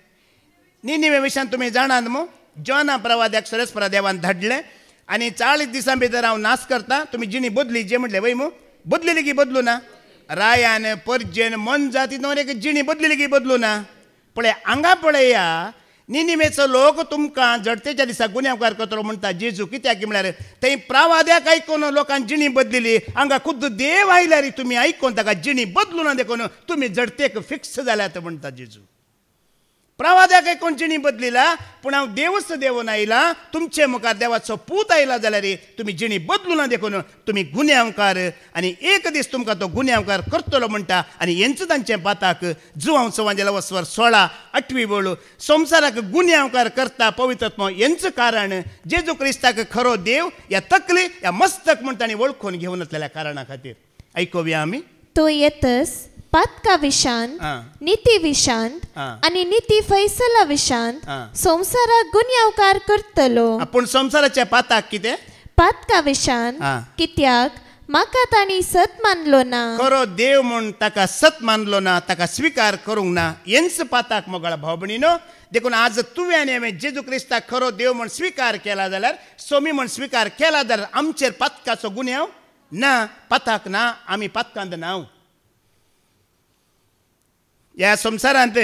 निनिवे विशयान तुमी जाणात मू. जोना प्रवाद्याक सरस्परा देवान धाडलें आनी 40 दिसां भितर हांव नाश करता तुमी जिणी बदली जे म्हणलें वय मू. बदलिली की बदलू ना. रायान पर्जेन मन जाती एक जिणी बदलिली की बदलू ना. पळय हांगा पळया निनिवेचो लोक तुमकां जडतेच्या दिसा गुन्यांवकार करतलो म्हणटा जेजू. कित्याक म्हळ्यार थंय प्रवाद्याक आयकून लोकांनी जिणी बदलिली. हांगा खुद्द देव आयल्यार तुमी आयकून ताका जिणी बदलू ना देखून तुमी जडतेक फिक्स जाल्यात म्हणटा जेजू. प्रवाद्याक आयकून जिणी बदलिला पूण हांव देवच देवून आयला तुमचे मुखार देवाचो पूत आयला जाल्यार तुमी जिणी बदलू ना देखून तुमी गुन्यांवकार आनी एक दीस तुमकां तो गुन्यांवकार करतलो म्हणटा. आनी हेंच तांचें पाताक. जुवांचो वंजेला वचवर 16:8 वळू. संवसाराक गुन्यांवकार करता पवित्रत्व हेंच कारण जेजू क्रिस्ताक खरो देव ह्या तकली ह्या मस्तक म्हूण तांणी वळखून घेवन येतलेल्या कारणा खातीर. आयकोवया आमी. तो येतस पातका विशांत नीती विशांत आनी नीती फैसला विशांत संवसाराक गुन्यांवकार करतलो. पूण संवसाराच्या पाताक कितें पातका विशांत कित्याक म्हाका तांणी सत मानलो ना. खरो देव म्हूण ताका सत मानलो ना ताका स्विकार करूंक ना हेंच पाताक मोगळा भाव भयणीनो. देखून आज तुवें आनी हांवें जेजू क्रिस्ताक खरो देव म्हूण स्विकार केला जाल्यार सोमी म्हूण स्विकार केला जाल्यार आमचेर पातकाचो गुन्यांव ना. पाताक ना आमी पातकांत नांव. ह्या संवसारांत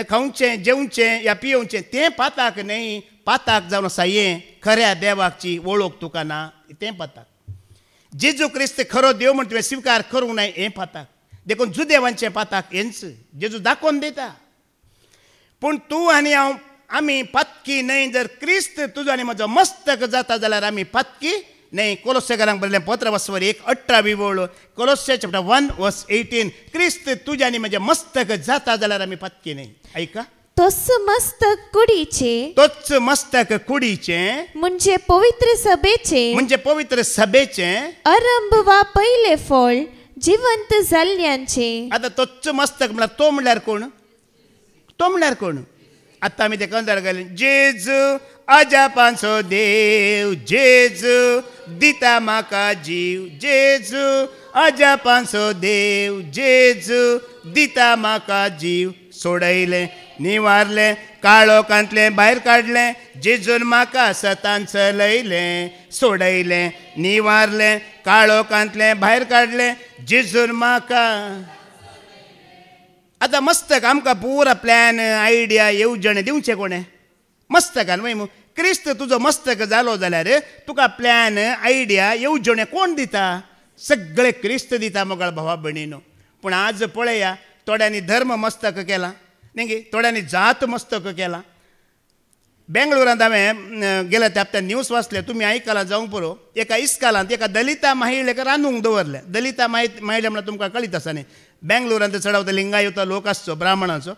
खावचें जेवचें या पियोवचें तें पाताक न्हय. पाताक जावन आसा हें खऱ्या देवाची वळख तुका ना तें पाताक. जेजू क्रिस्त खरो देव म्हूण तुवें स्विकार करूंक ना हें पाताक. देखून जुदेवांचें पाताक हेंच जेजू दाखोवन दिता. पूण तूं आनी हांव आमी पातकी न्हय. जर क्रिस्त तुजो आनी म्हजो मस्तक जाता जाल्यार आमी पातकी न्हय. कोलोस्सेकारांक बरयलें पत्र वचवर 1:18 वळ. कोलोस्से चॅप्टर 1:18 क्रिस्त तुजे आनी म्हजें मस्तक जाता जाल्यार आमी पातकी न्हय. ऐका तोच मस्तक कुडीचे तोच मस्तक कुडीचें म्हणजे पवित्र सभेचें आरंभ वा पहिले फळ जिवंत जाल्ल्यांचें. आतां तोच मस्तक म्हळ्यार तो म्हणल्यार कोण. तो म्हणल्यार कोण. आतां आमी तेका कंदार घाले जेजू अजापांचो देव जेजू दिता म्हाका जीव. जेजू अजापांचो देव जेजू दिता म्हाका जीव. सोडयलें निवारलें काळोखांतलें भायर काडलें जेजून म्हाका सतान चलयलें. सोडयलें निवारलें काळोखांतलें भायर काडलें जेजून म्हाका. आतां मस्तक आमकां पुरा प्लॅन आयडिया येवजण दिवचें कोणें. मस्तकान वय मू. क्रिस्त तुजो मस्तक जालो जाल्यार तुका प्लॅन आयडिया येवजणे कोण दिता. सगळे क्रिस्त दिता मोगळ भावा भयणीनो. पूण आज पळया थोड्यांनी धर्म मस्तक केला न्ही. थोड्यांनी जात मस्तक केला. बेंगळुरांत हांवें गेल्या त्या हप्त्यान न्यूज वाचले तुमी आयकलां जावं पुरो. एका इस्कालांत एका दलिता महिलेक रांदूंक दवरलें. दलिता महिला म्हळ्यार तुमकां कळीत आसा न्ही. बेंगळुरांत चडावतो लिंगायुत लोक आसचो ब्राह्मणाचो.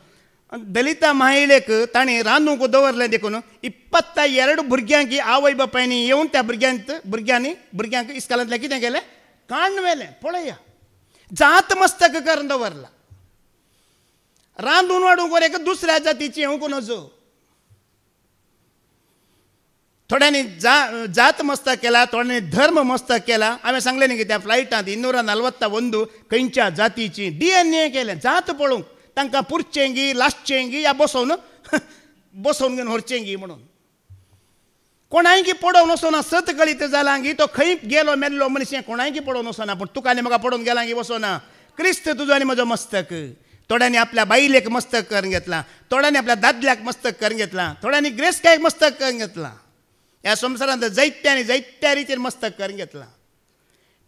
दलिता महिलेक तांणी रांदूंक दवरलें देखून 22 भुरग्यांक आवय बापायनी येवन त्या भुरग्यांक इस्कालांतलें कितें केलें काणवेलें. पळया जात मस्तक करून दवरला. रांदून वाडूंक एक दुसऱ्या जातीची येवंक नजो. थोड्यांनी जात मस्तक केला थोड्यांनी धर्म मस्तक केला. हांवें सांगलें न्ही की त्या फ्लायटांत 241 खंयच्या जातीची DNA केलें. जात पळोवंक तांकां पुरचेंगी लास्टचेंगी या बसोवन बसवून घेवन व्हरचेंगी म्हणून कोणायकी पडोवन वचोना सत कळीत जालांगी तो खंय गेलो मेल्लो मनशें कोणायकी पडोवन वचोना पूण तुका आनी म्हाका पडोवन गेलांगी वचोना क्रिस्त तुजो आनी म्हजो मस्तक थोड्यांनी आपल्या बायलेक मस्तक करून घेतला थोड्यांनी आपल्या दादल्याक मस्तक करून घेतला थोड्यांनी ग्रेस्कायक मस्तक करून घेतला ह्या संवसारांत जायत्यांनी जायत्या रितीन मस्तक करून घेतला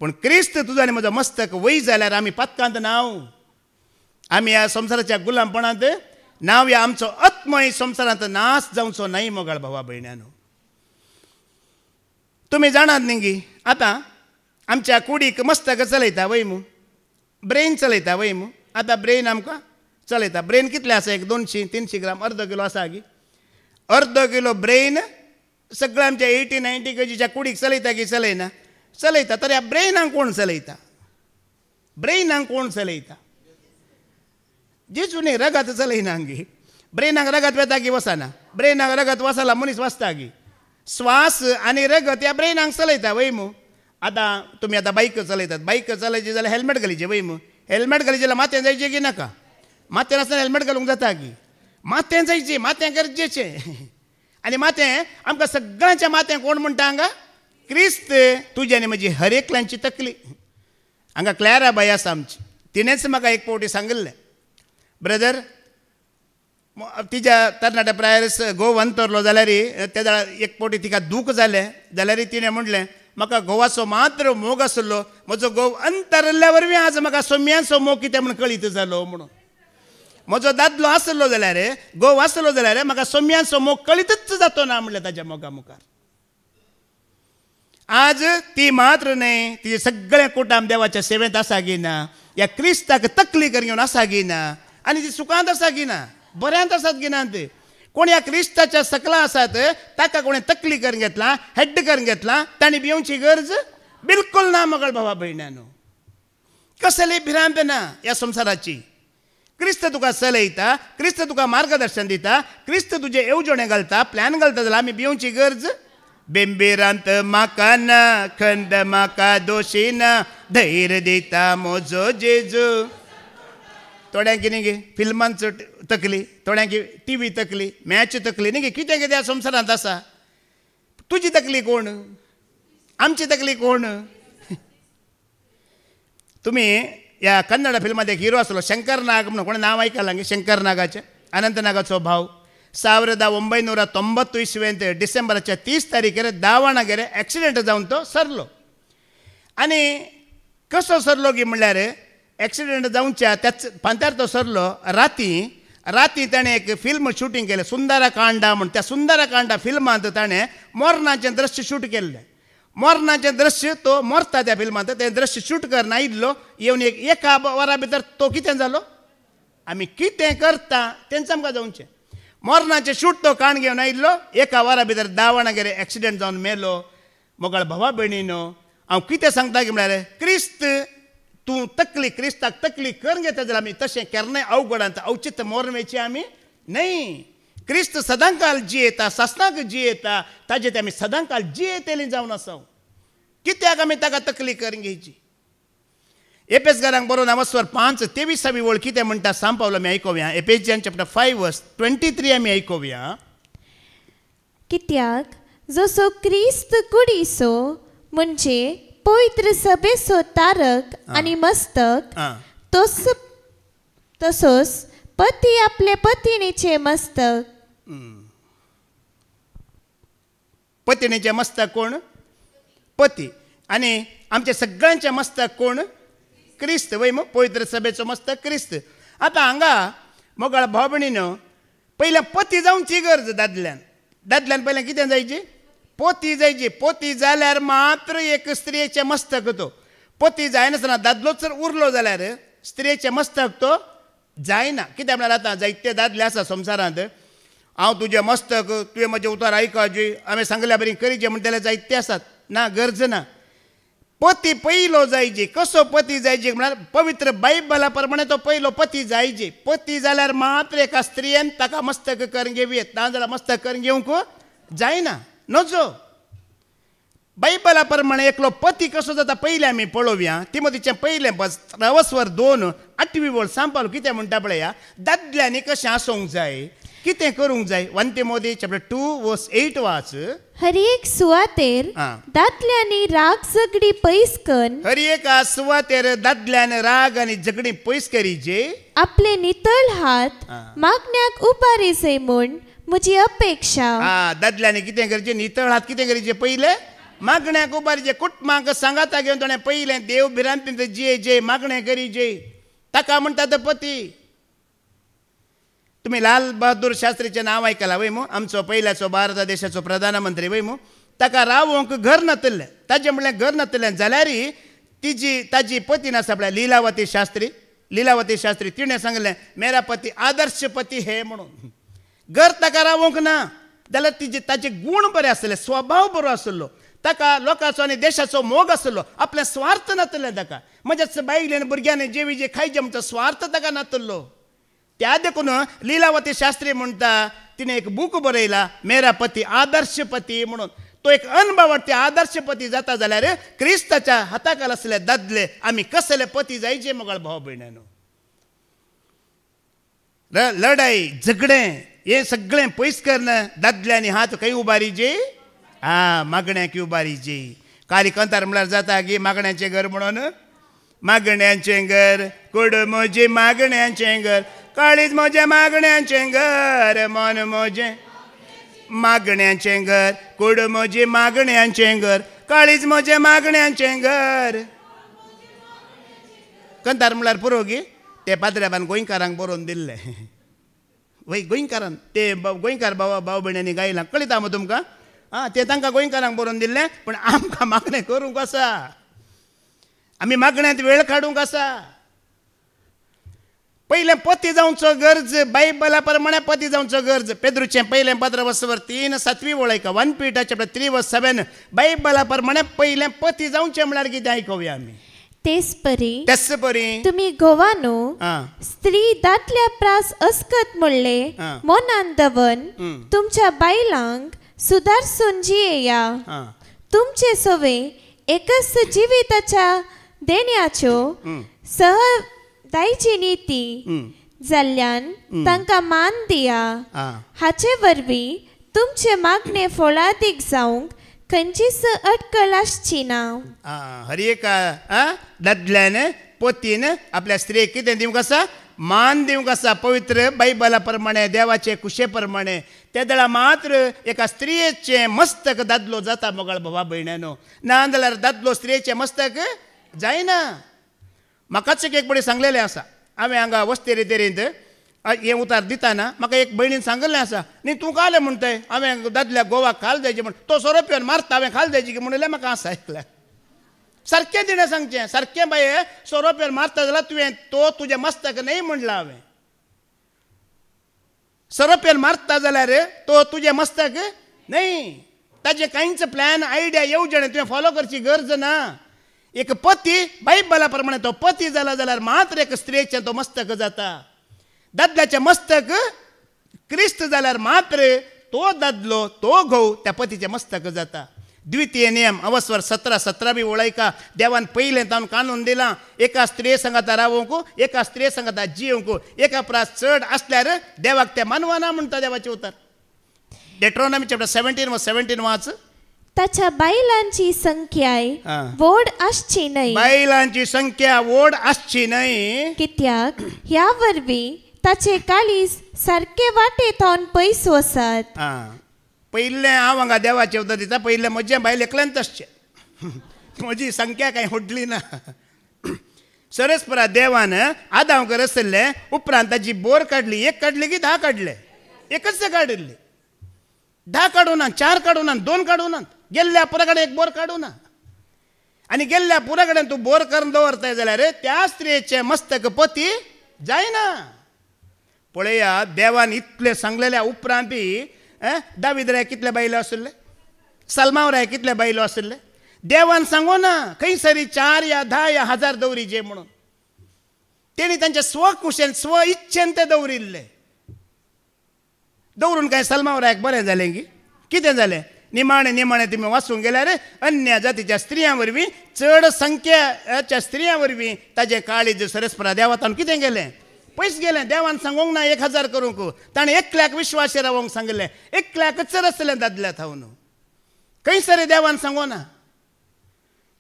पूण क्रिस्त तुजो आनी म्हजो मस्तक वय जाल्यार आमी पातकांत नांव आमी ह्या संवसाराच्या गुलामपणांत नांव या आमचो आत्मय संवसारांत नाश जावचो न्हय मोगाळ भावा भयण्यानो तुमी जाणात न्ही आतां आमच्या कुडीक मस्तक चलयता वय मू ब्रेन चलयता वय मू आतां ब्रेन आमकां चलयता ब्रेन कितले आसा एक 200-300 ग्राम अर्द किलो आसा गी अर्द किलो ब्रेन सगळ्या आमच्या 80-90 केजीच्या कुडीक चलयता की चलयना चलयता तर ह्या ब्रेनाक कोण चलयता ब्रेनाक कोण चलयता जेजून रगत चलयना गी ब्रेनाक रगत वेता की वचना ब्रेनाक रगत वचला मनीस वाचता गी श्वास आनी रगत ह्या ब्रेनाक चलयता वय मू आतां तुमी आतां बायक चलयतात बायक चलयची जाल्यार हेल्मेट घालीचें वय मू हेल्मेट घालीचें जाल्यार माथ्यान जायचें की नाका माथ्यान आसतना हेल्मेट घालूंक जाता की माथ्यान जायचें माथ्यान गरजेचें आनी माथें आमकां सगळ्यांच्या माथ्यान कोण म्हणटा हांगा क्रिस्त तुजी आनी म्हजी हर एकल्यांची तकली हांगा क्लॅरा बाई आसा आमची तिणेंच म्हाका एक फावटी सांगिल्लें ब्रदर तिच्या तरणाट्या प्रायर्स गोवन तरलो जाल्यार त्या एक फावटी तिका दूख जालें जाल्यार तिणें म्हणलें म्हाका घोवाचो मात्र मोग आसलो म्हजो घोव अंतरल्या वरवीं आज म्हाका सोम्यांचो मोग कितें म्हूण कळीत जालो म्हणून म्हजो दादलो आसलो जाल्यार घोव आसलो जाल्यार म्हाका सोम्यांचो मोग कळीतच जातो ना म्हणलें ताच्या मोगा मुखार आज ती मात्र न्हय तिजे सगळें कुटुंब देवाच्या सेवेंत आसा की ना ह्या क्रिस्ताक तकली करून घेवन आसा की ना आनी ती सुखांत आसा की ना बऱ्यांत आसात की ना ते कोण ह्या क्रिस्ताच्या सकला आसात ताका कोणें तकली करून घेतला हेड करून घेतला तांणी भिवची गरज बिलकुल ना मोगाळ भावा भयण्यानो कसली भिरांत ना ह्या संवसाराची क्रिस्त तुका चलयता क्रिस्त तुका मार्गदर्शन दिता क्रिस्त तुजे येवजणे घालता प्लॅन घालता जाल्यार आमी भिवची गरज बेंबेरांत म्हाका ना खंड म्हाका दोशी ना धैर्य दिता म्हजो जेजू थोड्यांक न्ही गे फिल्मांचो तकली थोड्यांक टीव्ही तकली मॅच तकली न्ही गे कितें कितें ह्या संवसारांत आसा तुजी तकली कोण आमची तकली कोण तुमी ह्या कन्नड फिल्मांत एक हिरो आसलो शंकर नाग म्हणून कोणें नांव आयकलां गे शंकर नागाचें अनंत नागाचो भाव 1990 इस्वेंत डिसेंबराच्या 30 तारखेर दावाणागेर एक्सिडेंट जावन तो सरलो आनी कसो सरलो गी म्हणल्यार एक्सिडेंट जावच्या त्याच फांत्यार तो सरलो राती ताणें एक फिल्म शूटिंग केलें सुंदरकांडा म्हणून त्या सुंदरकांडा फिल्मांत ताणें मोरणाचें दृश्य शूट केल्लें मोरणाचें दृश्य तो मोरता त्या फिल्मांत तें दृश्य शूट करना आयिल्लो येवन एका वरा भितर तो कितें जालो आमी कितें करता तेंच आमकां जावचें मोरणाचें शूट तो काण घेवन आयिल्लो एका वरा भितर दावाणागेर एक्सिडेंट जावन मेलो मोगाळ भावा भयणीनो हांव कितें सांगता की म्हळ्यार क्रिस्त तूं तकली क्रिस्ताक तकली करून घेता जाल्यार आमी तशें केन्नाय अवघडांत औचित्य मोरमेची आमी न्हय क्रिस्त सदांकाल जियेता सासणाक जियेता ताजे ते आमी सदांकाल जियेतेलीं जावन आसा कित्याक आमी ताका तकली करून घेवची एपेसकारांक बरोवन नमस्वर 5:23 वळ कितें म्हणटा सांग पावलो आमी आयकोवया एपेजियन चॅप्टर 5:23 आमी आयकोवया कित्याक जसो क्रिस्त कुडीसो म्हणजे पवित्र सभेचो तारक आनी मस्तक तसोच पती आपले पत्नीचे मस्तक पत्नीचे मस्तक कोण पती आनी आमचे सगळ्यांचे मस्तक कोण क्रिस्त वय मग पवित्र सभेचो मस्तक क्रिस्त आतां हांगा मोगाळ भाव भयणीनो पयलें पती जावची गरज दादल्यान पयलें कितें जायची पोती जायची पोती जाल्यार मात्र एक स्त्रियेचें मस्तक तो पोती जायनासतना दादलोच जर उरलो जाल्यार स्त्रियेचें मस्तक तो जायना कित्याक म्हळ्यार आतां जायते दादले आसा संवसारांत हांव तुजें मस्तक तुवें म्हजें उतर आयकाचें हांवें सांगल्या बरी करीचें म्हणटले जायते आसात ना गरज ना पती पयलो जायचे कसो पती जायचे म्हळ्यार पवित्र बायबला प्रमाणे तो पयलो पती जायचे पती जाल्यार मात्र एका स्त्रियेन ताका मस्तक करून घेवयेत ना जाल्यार मस्तक करून घेवंक जायना नजो बायबला प्रमाणे एकलो पती कसो जाता पयलें आमी पळोवया तिमोथीचें पयलें 2:8 सांगपालो कितें म्हणटा पळया दादल्यांनी कशें आसूंक जाय कितें करूंक जाय. 1 तिमोथी चॅप्टर 2:8 वाच. हर एक सुवातेर दादल्यांनी राग झगडी पयस करून हर एक सुवातेर दादल्यान राग आनी झगडी पयस करीचे. आपले नितळ हात मागण्याक उबारीचे म्हूण म्हजी अपेक्षा. दादल्याने कितें करचे. नितळ हात कितें करीचे. पयले मागण्याक उबारीचे. कुटुंबाक सांगाता घेवन ताणें पयलें देव भिरांत जे मागणें करीचे. ताका म्हणटात पती. तुम्ही लाल बहादूर शास्त्रीचें नांव आयकलां वय मू. आमचो पयल्याचो भारत देशाचो प्रधानमंत्री वय मू. ताका रावोंक घर नातलें. ताजें म्हणलें घर नातलें जाल्यार ताजी पती आसा पळय लीलावती शास्त्री तिणें सांगलें मेरा पती आदर्श पती हे म्हणून. घर ताका रावोंक ना जाल्यार ताचे गूण बरे आसले. स्वभाव बरो आसलो. ताका लोकांचो आनी देशाचो मोग आसलो. आपलें स्वार्थ नातलें ताका. म्हज्या बायलेन भुरग्यांनी जेवी खायचे म्हणटा स्वार्थ ताका नातलो. त्या देखून लीलावती शास्त्री म्हणटा तिने एक बूक बरयला मेरा पती आदर्श पती म्हणून. तो एक अनुभव ते आदर्श पती जाता जाल्यार क्रिस्ताच्या हाताखाल आसले दादले आमी कसले पती जायचे मोगाळ भाव भयणांनो. लढाई झगडे हे सगळें पयस करणं दादल्यांनी हात खंय उबारीचे. मागण्याक उबारीचे. कार्यकंतार म्हळ्यार जाता की मागण्याचें घर म्हणून. मागण्याचें घर कूड म्हजें मागण्याचें घर काळीज म्हजें मागण्याचें घर मन म्हजें मागण्याचें घर कूड म्हजें मागण्याचें घर काळीज म्हजें मागण्याचें घर. कंतार म्हळ्यार पुरो गी ते पाद्र्याबान गोंयकारांक बरोवन दिल्लें. वय गोंयकारान ते गोंयकार भाव भयण्यांनी गायलां कळटा मग तुमकां. ते तांकां गोंयकारांक बरोवन दिल्लें पूण आमकां मागणें करूंक आसा. आमी मागण्यांत वेळ काडूंक आसा. पयलें पती जावचो गरज बायबला प्रमाणे पती जावचो गरज. पेद्रूचें पयलें पत्र 3:7 वळयका 1 Peter chapter 3:7 बायबला प्रमाणे पयलें पती जावचें म्हळ्यार कितें आयकूया आमी. तेच परी तुम्ही गोवानो स्त्री दादल्या प्रास अस्कत म्हणले मनान दवन तुमच्या बायलांक सुदारसून जियेया. तुमचे सवे एकच जिविताच्या देण्याच्यो सहदायची नीती जाल्ल्यान तांकां मान दिया. हाचे वरवीं तुमचे मागणे फळादीक जावंक खंयचीच अडकळ आसची ना. हर एक दादल्यान पतीन आपल्या स्त्रीक कितें दिवंक आसा मान दिवंक आसा. पवित्र बायबला प्रमाणे देवाचे कुशे प्रमाणे त्या दळा मात्र एका स्त्रियेचें मस्तक दादलो जाता मोगाळ भावा भयण्यांनो. ना जाल्यार दादलो स्त्रियेचें मस्तक जायना. म्हाकाच एक बडी सांगलेलें आसा. हांवें हांगा वस्तेरे तेरेंत हें उतार दिताना म्हाका एक भयणीन सांगलें आसा न्ही तूं काले म्हणटाय हांवें दादल्या गोवाक खाल जायचें म्हण तो सोरोप्यान मारता हांवें खाल जायची म्हणलें म्हाका आसा आयकलें. सारकें तिणें सांगचें सारकें बाये सोरोप्यान मारता जाल्यार तुवें तो तुजें मस्तक न्हय म्हणलां हांवें. सोरोप्यान मारता जाल्यार तो तुजें मस्तक न्हय. ताजें कांयच प्लॅन आयडिया येवजण तुवें फॉलो करची गरज ना. एक पती बायबला प्रमाणे तो पती जाला जाल्यार मात्र एक स्त्रीचें तो मस्तक जाता. दादल्याचें मस्तक क्रिस्त जाल्यार मात्र तो दादलो तो घोव त्या पतीचें मस्तक जाता. द्वितीय नियम अवस्वर 17:17 बी वळयका. देवान पयलें तावन कानून दिलां एका स्त्रिये संगता रावोंक एका स्त्रिये संगता जियोंक. एका प्रास चड आसल्यार देवाक तें मानवाना म्हणटा देवाचें उतर. डेट्रोनॉमी चॅप्टर 17:17 वाच. ताच्या बायलांची संख्याय वोड आसची न्हय. बायलांची संख्या वोड आसची न्हय. कित्याक ह्या वरवीं ताचे काळीज सारके वाटेतावन पयस वसात. पयलें हांव हांगा देवाचें उतर दिता. पयलें म्हजें बायल एकल्यांत आसचें. म्हजी संख्या कांय व्हडली ना. सरस्परा देवान आदांव आसले उपरांत ताची बोर काडली. एक काडली की 10 काडले. एकच काडिल्ली. 10 काडूना 4 काडूना 2 काडूना. गेल्ल्या पुरा कडेन एक बोर काडूना. आनी गेल्ल्या पुरा कडेन तूं बोर करून दवरताय जाल्यार त्या स्त्रियेचें मस्तक पती जायना. पळया देवान इतलें सांगलेल्या उपरांत बी दावीद राय कितले बायलो आसले. सलमाव राय कितले बायलो आसले. देवान सांगो ना खंय सरी 4 या 10 या 1000 दवरीचे म्हणून. तेणी तांच्या स्वकुशेन स्व इच्छेन ते दवरिल्ले. दवरून काय सलमाव रायक बरें जालें की कितें जालें. निमाणे तुमी वाचूंक गेल्यार अन्य जातीच्या स्त्रियां वरवीं चड संख्याच्या स्त्रियां वरवीं ताजें काळीज सरस्परा देवातान कितें गेलें पयस गेले देवान सांगूंक ना 1000 करूंक ताणें 1 लाख विश्वासी रावंक सांगलें 1 लाखच आसलें दादल्या थावन खंयसर देवान सांगो ना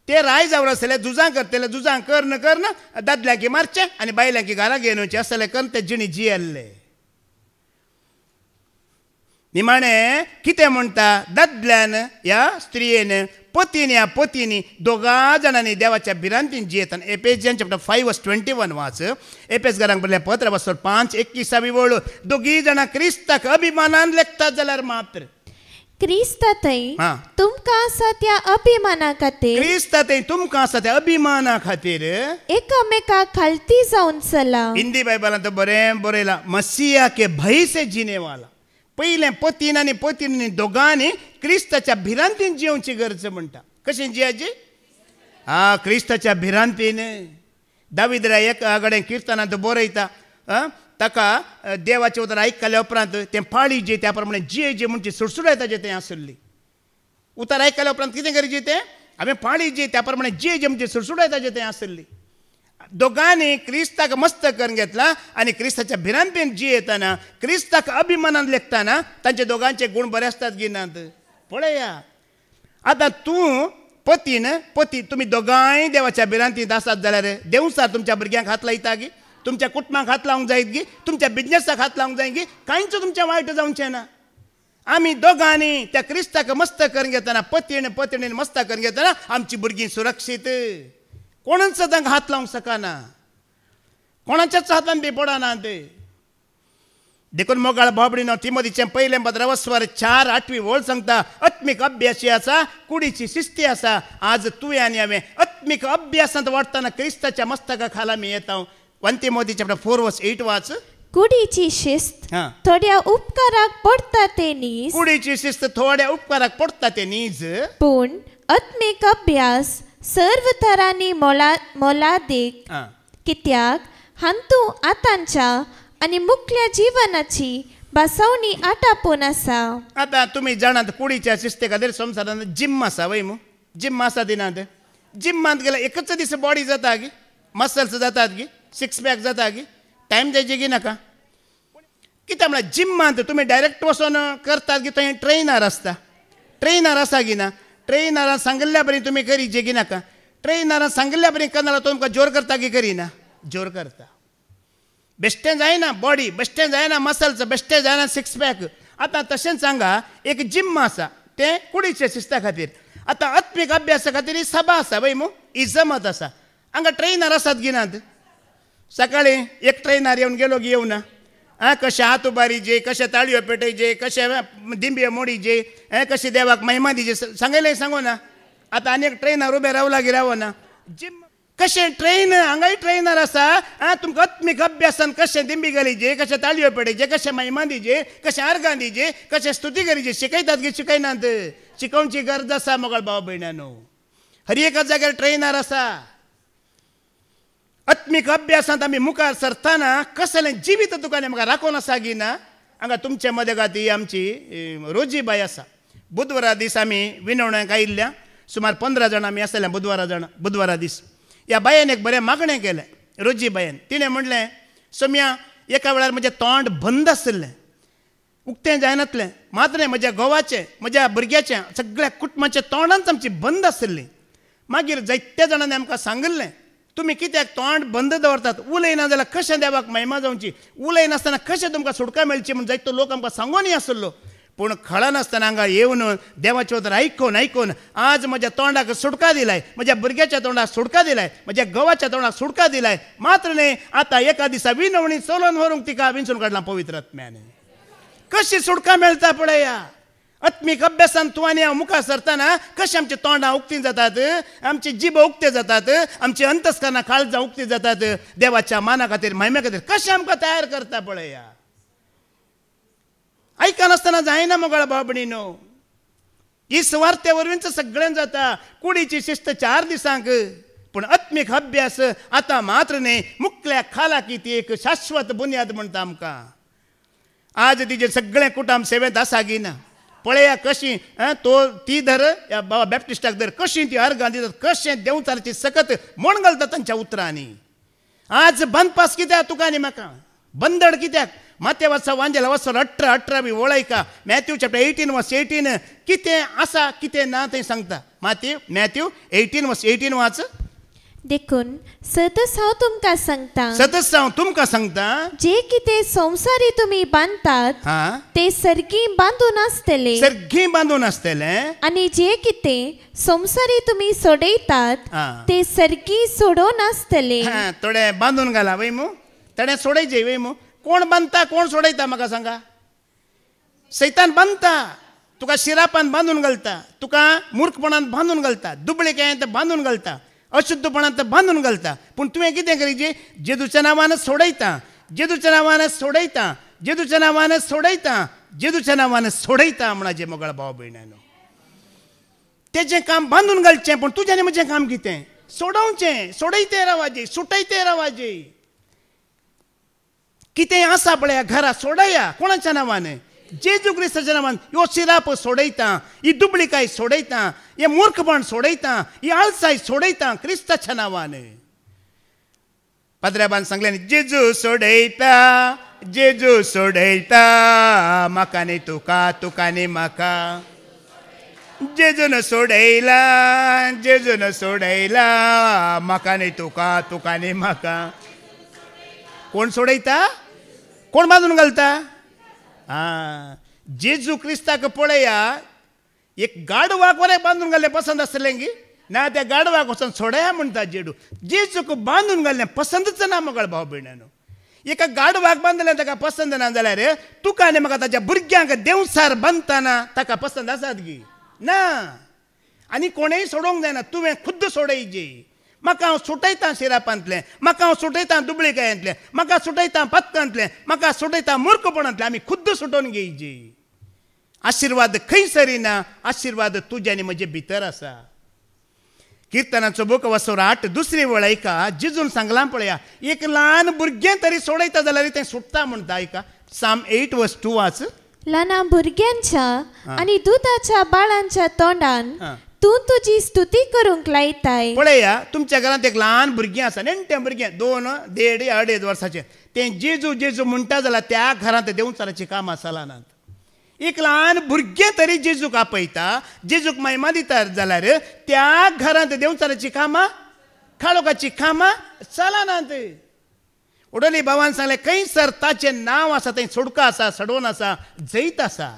ते राय जावन आसले झुजां करतले झुजां कर दादल्याकी मारचे आनी बायलांकी घरा घेवन वचचे असले करून ते जिणी जियेल्ले निमाणें कितें म्हणटा दादल्यान ह्या स्त्रियेन पतीन ह्या पतीनी दोगां जाणांनी देवाच्या भिरांतीन जियेतान एफेसियन चॅप्टर 5:21 वाच एफेस घरांक बरयलें पत्र बसर 5:21 वळू दोगी जाणां क्रिस्ताक अभिमानान लेखतात जाल्यार मात्र क्रिस्तांतय तुमकां आसा त्या अभिमाना खातीर क्रिस्तांतय तुमकां आसा त्या अभिमाना खातीर एकामेकाक खालती जावन चला हिंदी बायबलांत बरें बरयलां मसीहा के भय से जीने वाला पयलें पतीन आनी पत्नी दोगांनी क्रिस्ताच्या भिरांतीन जिवची गरज म्हणटा कशें जियाची क्रिस्ताच्या भिरांतीन दावीद राय एक कडेन किर्तनांत बरयता ताका देवाचें उतर आयकल्या उपरांत तें पाळी जे त्या प्रमाणे जी म्हणची सुडसुडाय ताचें तें आसली उतर आयकल्या उपरांत कितें करचें तें हांवें पाळी जी त्या प्रमाणे जी म्हणची सुडसुडाय ताचें तें आसली दोगांनी क्रिस्ताक मस्त करून घेतला आनी क्रिस्ताच्या भिरांतीन जियेताना क्रिस्ताक अभिमानान लेखताना तांचे दोगांचे गुण बरे आसतात गिनात पळया आतां तूं पती तुमी दोगांय देवाच्या भिरांतींत आसात जाल्यार देवसार तुमच्या भुरग्यांक हात लायता गी तुमच्या कुटुंबाक हात लावंक जायत गी तुमच्या बिजनेसाक हात लावंक जाय गी कांयच तुमचें वायट जावचें ना आमी दोगांनी त्या क्रिस्ताक मस्त करून घेताना पत्नीन मस्त करून घेताना आमची भुरगीं सुरक्षीत कोणच तांकां हात लावंक शकना कोणाच्याच हातान बी पडना ते देखून मोगाळ बाबडीनो तिमोथीचें पयलें पत्र 4:8 वळ सांगता आत्मीक अभ्यासी आसा कुडीची शिस्ती आसा आज तुवें आनी हांवें आत्मीक अभ्यासांत वाडटाना क्रिस्ताच्या मस्तका खाला आमी येता 1 तिमोथी चॅप्टर 4:8 वाच कुडीची शिस्त थोड्या उपकाराक पडटा ते नीज कुडीची शिस्त थोड्या उपकाराक पडटा ते नीज पूण आत्मीक अभ्यास सर्व तरांनी मोलादीक कित्याक हांतू आतांच्या आनी मुख्य जीवनाची बसवणी आटापून आसा आतां तुमी जाणात कुडीच्या शिस्ते खातीर संवसारांत जिम आसा वय मू जिम आसा दिनात जिम्मांत गेल्यार एकच दीस बॉडी जाता गी मसल्स जातात गी 6 पॅक जाता गी टायम जायची गी नाका कित्याक म्हळ्यार जिम्मांत तुमी डायरेक्ट वचून करतात गी थंय ट्रेनर आसता ट्रेनर आसा गी ना ट्रेनरान सांगिल्ल्या बरी तुमी करीचे गी नाका ट्रेनरान सांगिल्ल्या बरी करना तुमकां जोर करता की करिना जोर करता बेश्टें जायना बॉडी बेश्टें जायना मसल्स बेश्टें जायना 6 पॅक आतां तशेंच सांगा एक जिम आसा तें कुडीच्या शिस्ता खातीर आतां आत्मीक अभ्यासा खातीर ही सभा आसा वय मू ही जमत आसा हांगा ट्रेनर आसात गिनात सकाळीं एक ट्रेनर येवन गेलो की येवना कशें हात उबारीचे कशें ताळयो पेटयचे कशें दिंबे मोडीचे कशें देवाक महिमा दिचे सांगलें सांगो ना आतां आनी एक ट्रेनर उबें रावला की रावना जिम कशें ट्रेन हांगाय ट्रेनर आसा तुमकां आत्मीक अभ्यासान कशें दिंबी घालीचे कशें ताळयो पेटयचे कशें महिमा दिचे कशें आर्गां दिचे कशें स्तुती करीचे शिकयतात की शिकयनात शिकोवची गरज आसा मोगाळ भाव भयणानो हर एका जाग्यार ट्रेनर आसा आत्मीक अभ्यासांत आमी मुखार सरताना कसलें जिवीत तुका म्हाका राखून आसा गी ना हांगा तुमचे मदेगात ही आमची रोजी बाय आसा बुधवारा दीस आमी विनवण्याक आयिल्ल्या सुमार 15 जाणां आमी आसल्या बुधवारा दीस ह्या बायेन एक बरें मागणें केलें रोजी बायेन तिणें म्हणलें सोम्या एका वेळार म्हजें तोंड बंद आसलें उक्तें जायनातलें मात्र म्हज्या घोवाचें म्हज्या भुरग्याचें सगळ्या कुटुंबाचें तोंडांच आमची बंद आसलीं मागीर जायत्या जाणांनी आमकां सांगिल्लें तुमी कित्याक तोंड बंद दवरतात उलयना जाल्यार कशें देवाक महिमा जावची उलयनासतना कशें तुमकां सुटका मेळची म्हूण जायतो लोक आमकां सांगून आसलो पूण कळनासतना हांगा येवन देवाचें उतर आयकून आज म्हज्या तोंडाक सुटका दिलाय म्हज्या भुरग्याच्या तोंडाक सुटका दिलाय म्हज्या घोवाच्या तोंडाक सुटका दिलाय मात्र न्ही आतां एका दिसा विनवणी चलोवन व्हरूंक तिका विंचून काडलां पवित्र आत्म्यान कशी सुटका मेळटा पळया आत्मीक अभ्यासान तूं आनी हांव मुखार सरताना कशें आमचीं तोंडां उक्तीं जातात आमची जीब उक्ते जातात आमची अंतस्करणां काळजां उक्तीं जातात देवाच्या माना खातीर महिमे खातीर कशें आमकां तयार करता पळया आयकनासतना जायना मोगाळ बाबडीनो ही सुवार्ते वरवींच सगळें जाता कुडीची शिस्त 4 दिसांक पूण आत्मीक अभ्यास आतां मात्र न्ही मुखल्या खाला की ती एक शाश्वत बुन्याद म्हणटा आमकां आज तिजें सगळें कुटुंब सेवेंत आसा गी ना पळया कशी ती धर बाबा बॅप्टिस्टाक धर कशी ती अर्गां दितात कशें देंवचाराची सकत म्हण घालता तांच्या उतरांनी आज बंदपास कित्याक तुका आनी म्हाका बंदड कित्याक माते वाचसा वांजेला वाचसा 18 बी वळयका मॅथ्यू चॅप्टर 18 वर्स 18 कितें आसा कितें ना तें सांगता मॅथ्यू 18 वर्स 18 वाच देखून सतत हांव तुमकां सांगता जे कितें संवसारी तुमी बांदतात ते सर्गी बांदून आसतले आनी जे कितें संवसारी तुमी सोडयतात ते सर्गी सोडून आसतले थोडे बांदून घाला वय मू थोडे सोडयचे वय मू कोण बांदता कोण सोडयता म्हाका सांगा सैतान बांदता तुका शिरापान बांदून घालता तुका मूर्खपणान बांदून घालता दुबळेकायेंत बांदून घालता अशुद्धपणांत बांदून घालता पूण तुवें कितें करीचें जेजूच्या नांवान सोडयता जेजूच्या नांवान सोडयता जेजूच्या नांवान सोडयता जेजूच्या नांवान सोडयता म्हणाचे मोगळ भाव भयणानो तेजें काम बांदून घालचें पूण तुजें आनी म्हजें काम कितें सोडोवचें सोडयते रावाजे सुटयते रावाजे कितें आसा पळय घरा सोडया कोणाच्या नांवान जेजू क्रिस्ताच्या नांवान ह्यो शिराप सोडयता ही दुबळीकाय सोडयता हे मूर्खपण सोडयता ही आळसाय सोडयता क्रिस्ताच्या नांवान पाद्र्याबान सांगलें जेजू सोडयता म्हाका न्ही तुका तुका न्ही म्हाका जेजून सोडयला म्हाका न्ही तुका तुका न्ही म्हाका कोण सोडयता कोण बांदून घालता जेजू क्रिस्ताक पळया एक गाडवाक बरें बांदून घाल्लें पसंद आसतलें गी ना त्या गाडवाक वचून सोडया म्हणटा जेजूक बांदून घाल्लें पसंदच ना मोगळ भाव भयणानो एका गाडवाक बांदलें ताका पसंद ना जाल्यार तुका आनी म्हाका ताच्या भुरग्यांक देवसार बांदतना ताका पसंद आसात गी ना आनी कोणेय सोडोवंक जायना तुवें खुद्द सोडयची म्हाका हांव सुटयतां शिरापांतलें म्हाका हांव सुटयतां दुबळेकायांतलें म्हाका सुटयतां पथकांतलें म्हाका सुटयतां मूर्खपणांतलें आमी खुद्द सुटोवन घेवची आशिर्वाद खंयसरी ना आशिर्वाद तुजे आनी म्हजे भितर आसा किर्तनाचो बूक वसोर 8 दुसरी वळ ऐका जेजून सांगलां पळया एक ल्हान भुरगें तरी सोडयता जाल्यार तें सुटता म्हणटा ऐका साम 8 वर्स 2 वाच ल्हान भुरग्यांच्या आनी दुधाच्या बाळांच्या तोंडान तूं तुजी स्तुती करूंक लायताय पळया तुमच्या घरांत एक ल्हान भुरगें आसा नेणटें भुरगें 2, 1.5 वर्साचें तें जेजू म्हणटा जाल्यार त्या घरांत देवचाराची कामां चलनात एक ल्हान भुरगें तरी जेजूक आपयता जेजूक महिमा दिता जाल्यार त्या घरांत देवचाराची कामां खाळोकाची कामां चलनात उडोली भावान सांगलें खंयसर ताचें नांव आसा थंय सोडको आसा सडवण आसा जैत आसा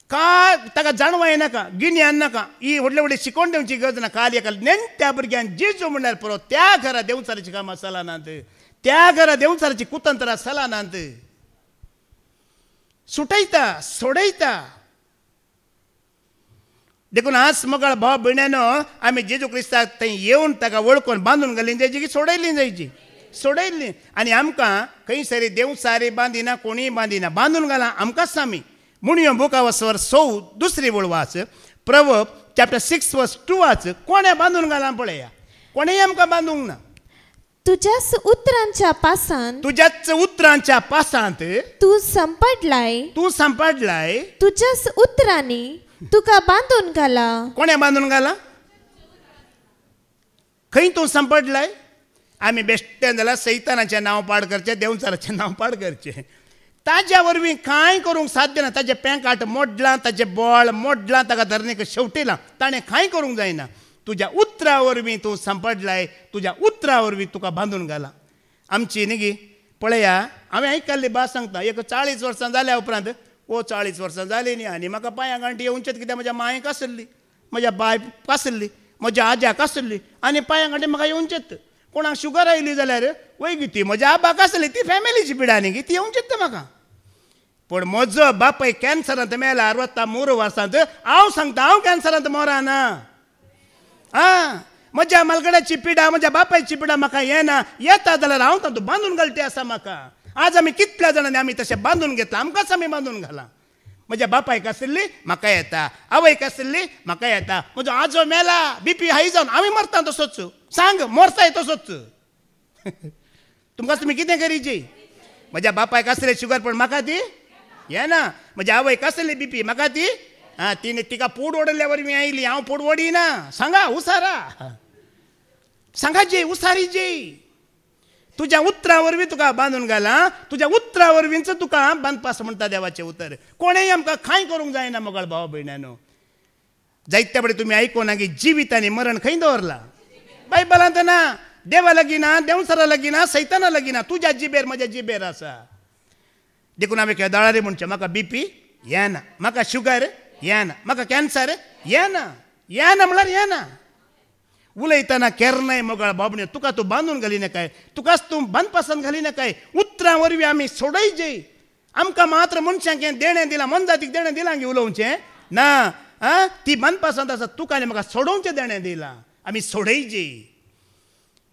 का ताका जाणवा येनाका गिन्यान नाका ही व्हडले व्हडले शिकोवन दिवची गरज ना काल एका नेणट्या भुरग्यान जेजू म्हणल्यार पुरो त्या घरा देवचाराची कामां चलनात त्या घरा देवचाराची कुतंत्रां चलनात सुटयता सोडयता देखून आज मोगळ भाव भयणानो आमी जेजू क्रिस्ताक थंय येवन ताका वळखून बांदून घालीन जायची की सोडयली जायची सोडयली आनी आमकां खंयसरी देवसारी बांदिना कोणीय बांदिना बांदून घाला आमकांच आमी म्हणून बुका वसवर 6 दुसरी वळ वाच प्रवर्ब चॅप्टर 6 वर्स 2 वाच कोणे बांदून घाला पळया कोणेय आमकां बांदूंक ना तुझ्याच उतरांच्या पासांत तू संपडलाय तुझ्याच उतरांनी तुका बांदून घाला कोणे बांदून घाला खंय तूं संपडलाय आमी बेश्टें जाल्यार सैतानाचें नांव पाड करचें देवचाराचें नांव पाड करचें ताज्या वरवीं कांय करूंक साध्य ना ताजें पेंकाट मोडलां ताजें बळ मोडलां ताका धरणीक शेवटिलां ताणें कांय करूंक जायना तुज्या उतरा वरवीं तूं संपडलाय तुज्या उतरा वरवीं तुका बांदून घाला आमची न्ही पळया हांवें आयकल्ली बास सांगता एक 40 वर्सां जाल्या उपरांत 40 वर्सां जालीं न्ही आनी म्हाका पांयां गांठी येवचेत कित्याक म्हज्या मायेक आसली म्हज्या बायक आसली म्हज्या आज्याक आसली आनी पांयां गांठी म्हाका येवचेत कोणाक शुगर आयली जाल्यार वय गी ती म्हज्या आबाक आसली ती फॅमिलीची पिडा न्ही गी ती येवचेत म्हाका पण म्हजो बापाय कॅन्सरांत मेला 63 वर्सांत हांव सांगता हांव कॅन्सरांत मरना म्हज्या मालगड्याची पिडा म्हज्या बापायची पिडा म्हाका येना येता जाल्यार हांव तातूंत बांदून घालचें आसा म्हाका आज आमी कितल्या जाणांनी आमी तशें बांदून घेतला आमकांच आमी बांदून घाला म्हज्या बापायक आशिल्ली म्हाका येता आवयक आशिल्ली म्हाका येता म्हजो आजो मेला BP हाय जावन आमी मरता तसोच सांग मरताय तसोच तुमकां तुमी कितें करीची म्हज्या बापायक आसली शुगर पण म्हाका ती येना म्हज्या आवयक आसली BP म्हाका ती तिने तिका पोड ओडल्या वरवीं आयली हांव पोड ओडिना सांगा हुसारा सांगा जे उसारी जे तुझ्या उतरावरवी तुका बांधून घाला तुझ्या उतरावरवींच तुका बांदपास म्हणटा देवाचे उतर कोणेय आमकां खांय करूंक जायना मोगाळ भाव भयणानो जायत्या बडे तुम्ही आयकोना की जिवीत आनी मरण खंय दवरला बायबलांत ना देवा लगीना देवसरा लगीना सैताना लगीना तुझ्या जिबेर म्हज्या जिबेर आसा देखून हांवें केदाळारी म्हणचें म्हाका BP येना म्हाका शुगर येना म्हाका कॅन्सर येना म्हळ्यार येना उलयतना केरनाय मोगाळ बाबणे तुका तूं बांदून घालिना काय तुकाच तूं बांदपासान घालिना काय उतरां वरवीं आमी सोडयचे आमकां मात्र मनशांक हें देणें दिलां मनजातीक देणें दिलां की उलोवचें ना ती बांदपासांत आसा तुका आनी म्हाका सोडोवचें देणें दिलां आमी सोडयची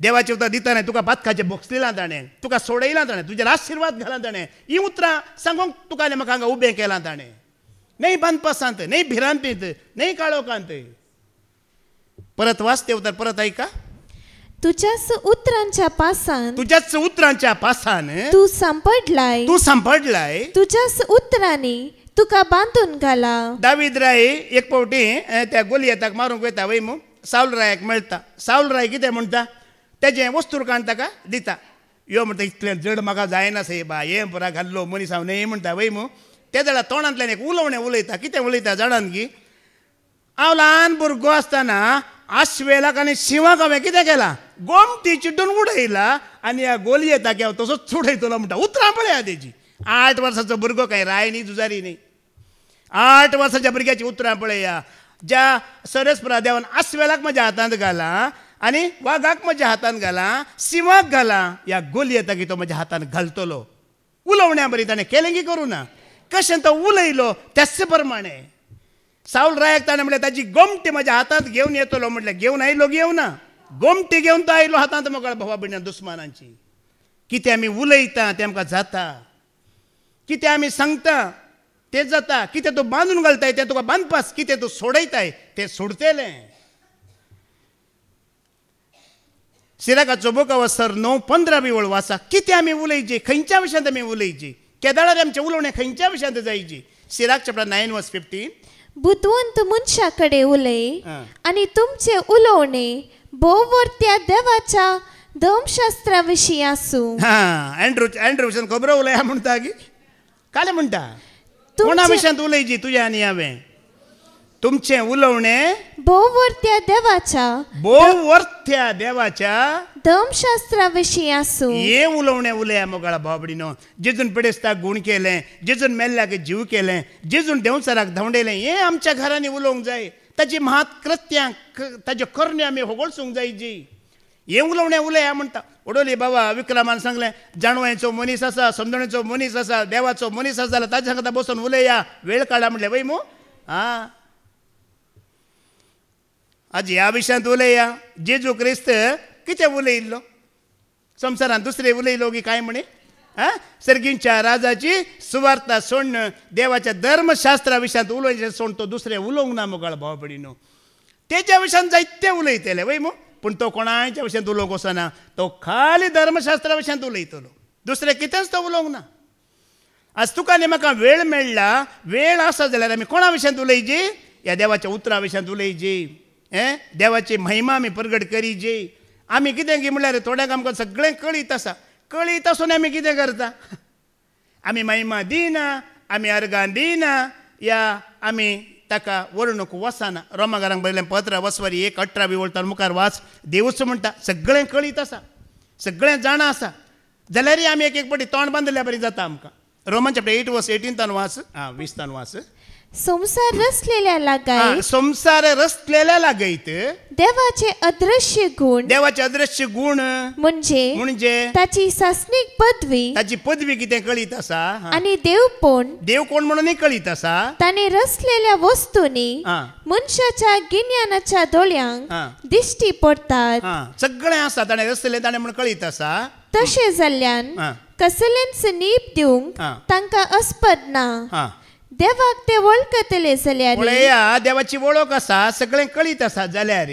देवाचें उतर दितना तुका भातखाचें बॉक्स दिलां ताणें तुका सोडयलां ताणें तुजेर आशिर्वाद घालां ताणें ही उतरां सांगूंक तुका आनी म्हाका हांगा उबें केलां ताणें न्हय बांदपासांत न्हय भिरांतींत न्हय काळोखांत परत वाचते उतर परत ऐका तुझ्याच उतरांच्या पासान तू सांपडलाय तुझ्याच उतरांनी तुका बांधून घाला दावीद राय एक फावटी त्या गोलियेताक मारूंक वयता वय मू साऊल रायाक मेळटा साऊल राय कितें म्हणटा तेजें वस्तुरकाण ताका दिता यो म्हणटा इतलें जड म्हाका जायना साहेबा हें बरा घाल्लो मनीस हांव न्हय म्हणटा वय मू त्या जाल्यार तोंडांतल्यान एक उलोवणें उलयता कितें उलयता जाणान की हांव ल्हान भुरगो आसतना आश्वेलाक आनी शिवाक हांवें कितें केलां गोमटी चिड्डून उडयला आनी ह्या गोलयेताक हांव तसोच सोडयतलो म्हणटा उतरां पळया तेजी 8 वर्साचो भुरगो काय राय न्ही जुजारी न्ही 8 वर्साच्या भुरग्याची उतरां पळया ज्या सरस्परा देवान आश्वेलाक म्हज्या हातांत घाला आनी वाघाक म्हज्या हातांत घाला शिवाक घाला ह्या गोलयेताक तो म्हज्या हातांत घालतलो उलोवण्या बरी ताणें केलें की करूं ना कशें तो उलयलो त्याच प्रमाणे साऊल रायाक ताणें म्हणलें ताची गोमटी म्हज्या हातांत घेवन येतलो म्हटलें घेवन आयलो घेवना गोमटी घेवन तो आयलो हातांत मोकळ भावा भयणां दुस्मानांची कितें आमी उलयता तें आमकां जाता कितें आमी सांगता तें जाता कितें तूं बांदून घालताय तें तुका बांदपास कितें तूं सोडयताय तें सोडतलें सिराकाचो बूक अवस्थर 9:15 बी वळ वाचा कितें आमी उलयची खंयच्या विशयांत आमी उलयची केदाळार आमचें उलोवणें खंयच्या विशयांत जायची सिराक चॅप्टर 9:15 बुद्वंत मनशा कडेन उलय आनी तुमचे उलोवणे भोववर्त्या देवाच्या धर्मशास्त्रा विशीं आसूं एंड्रूसन खबर उलया म्हणटा की काले म्हणटा कोणा विशयांत उलयची तुज्या आनी हांवें तुमचें उलोवणें भोववर्त्या देवाच्या धर्मशास्त्रा विशीं आसूं हें उलोवणें उलया मोगाळा भावबडीनो जेजून पिडेस्ताक गूण केलें जेजून मेल्ल्याक जीव केलें जेजून देवसराक धांवडयलें हें आमच्या घरांनी उलोवंक जाय ताची महात कृत्यां ताच्यो करण्यो आमी होगळसूंक जायची हें उलोवणें उलया म्हणटा ओडोली बाबा विक्रमान सांगलें जाणवायचो मनीस आसा समजणेचो मनीस आसा देवाचो मनीस आसा जाल्यार ताच्या सांगता बसून उलया वेळ काडा म्हणलें वय मू आज ह्या विशयांत उलया जेजू क्रिस्त कितें उलयल्लो संवसारांत दुसरे उलयलो की काय म्हणे सर्गींच्या राजाची सुवार्ता सोडणं देवाच्या धर्मशास्त्रा विशयांत उलोवचें सोडून तो दुसरें उलोवंक ना मोगाळ भाव भयणीनो तेच्या विशयांत जायते उलयतले वय मू पूण तो कोणाच्या विशयांत उलोवंक वचना तो खाली धर्मशास्त्रा विशयांत उलयतलो दुसरें कितेंच तो उलोवंक ना आज तुका आनी म्हाका वेळ मेळ्ळा वेळ आसा जाल्यार आमी कोणा विशयांत उलयची ह्या देवाच्या उतरां विशयांत उलयची देवाची महिमा आमी प्रगट करीची आमी कितें की म्हळ्यार थोड्यांक आमकां सगळें कळीत आसा कळीत आसून आमी कितें करता आमी महिमा दिना आमी अर्गां दिना या आमी ताका वर्णूक वचना रोमाकारांक बरयलें पत्र वसवारी 1:18 बी वळटा मुखार वाच देवूच म्हणटा सगळें कळीत आसा सगळें जाणा आसा जाल्यारय आमी एक पाटी तोंड बांदल्या बरी जाता आमकां रोमन चॅप्टर 8:18 वाच 20 वाच संसार रचलेल्या लागैत देवाचे अदृश्य गुण म्हणजे ताची शासनिक पदवी कितें कळीत आसा आणि देव कोण म्हणून कळीत आसा ताणे रचलेल्या वस्तूंनी मनशाच्या गिन्यानाच्या दोळ्यांक दिश्टी पडतात सगळें आसा ताणे रचलें ताणे म्हणून कळीत आसा तशें जाल्ल्यान कसलेंच नीप दिवंक तांकां अस्पद ना देवाक ते वळखतले जाल्यार देवाची वळख आसा सगळें कळीत आसा जाल्यार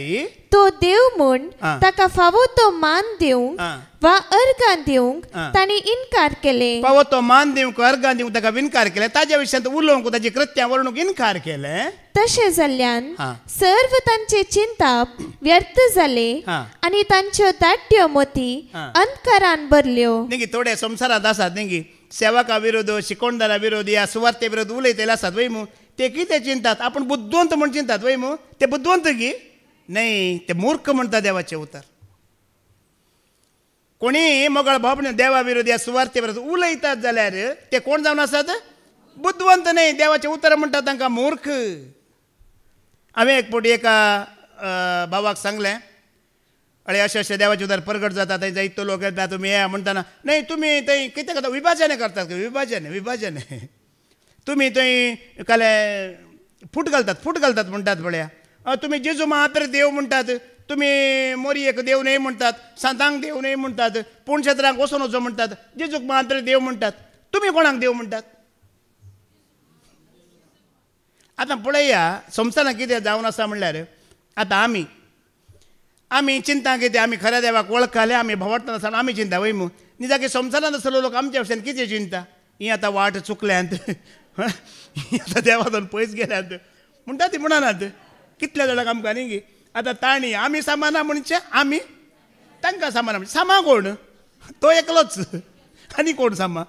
तो देव म्हूण ताका फावो तो मान दिवंक वा अर्गां दिवंक ताणी इन्कार केले. फावो तो मान दिवंक अर्गां दिवंक ताका इन्कार केले. ताज्या विशयांत उलोवंक ताची कृत्यां वर्णूंक इन्कार केले. तशें जाल्ल्यान सर्व तांचे चिंताप व्यर्थ जाले आनी तांच्यो दाट्यो मोती अंधकारान भरल्यो. न्ही थोडे संवसारांत आसात न्ही सेवका विरोध शिकोणदारा विरोध या सुवार्ते विरोध उलयतले आसात वय मू ते कितें चिंतात आपण बुद्धवंत म्हण चिंतात वय मू ते बुद्धवंत की नाही ते मूर्ख म्हणटा देवाचे उतर. कोणी मोगळ भावने देवा विरोध या सुवार्ते विरोध उलयतात जाल्यार ते कोण जावन आसात बुद्धवंत नाही देवाचे उतर म्हणटात तांकां मूर्ख. हांवें एक फावटी एका भावाक सांगलें अळे अशें अशें देवाचे उतर प्रगट जाता थंय जायतो लोक येता तुमी या म्हणटाना नाही तुमी थंय कितें करता विभाजन करतात विभाजन तुमी थंय काले फूट घालतात म्हणटात पळया तुमी जेजू मात्र देव म्हणटात तुमी मोरयेक देव न्हय म्हणटात सांतांक देव न्हय म्हणटात पुणक्षेत्रांक वचून वचो म्हणटात जेजूक मात्र देव म्हणटात तुमी कोणाक देव म्हणटात. आतां पळया संवसारांत कितें जावन आसा म्हणल्यार आतां आमी चिंता कितें आमी खऱ्या देवाक वळखले आमी भोंवतना आसा आमी चिंता वय मू न्ही जागे संवसारांत आसलो लोक आमच्या भशेन कितें चिंता ही आतां वाट चुकल्यांत ही आतां देवान पयस गेल्यांत म्हणटा ती म्हणनात कितल्या जाणांक आमकां न्ही आतां ताणी आमी सामाना म्हणचे आमी तांकां सामाना म्हणजे सामा कोण तो एकलोच आनी कोण सामा.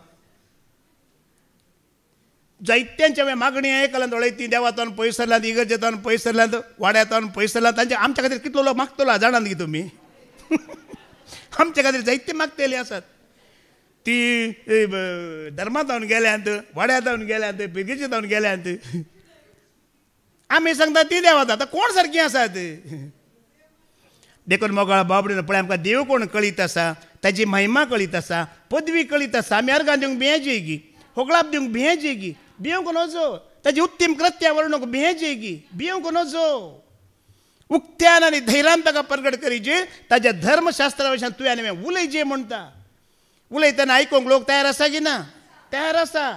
जायत्यांच्या मागणी आयकलां थोडे ती देवातान पयस सरल्यांत इगर्जेतान पयस सरल्यांत वाड्यातान पयस सरल्यांत तांचे आमच्या खातीर कितलो लोक मागतलो जाणात की तुमी आमच्या खातीर जायते मागतेले आसात. ती धर्मातावन गेल्यांत वाड्यातावन गेल्यांत बिगेजेतावन गेल्यांत आमी सांगता ती देवात आतां कोण सारकीं आसात. देखून मोगाळ बाबडीन पळय आमकां देव कोण कळीत आसा ताची महिमा कळीत आसा पदवी कळीत आसा आमी अर्गां दिवंक भियेची गी होगळाप दिवंक भियेची गी भियोंक नजो ताची उत्तीम कृत्यां वर्णूंक भियेची गी भियोंक नजो उक्त्यान आनी धैर्यान ताका प्रगट करीचे ताच्या धर्मशास्त्रा विशयान तुवें आनी हांवें उलयचें म्हणटा. उलयतना आयकूंक लोक तयार आसा की ना तयार आसा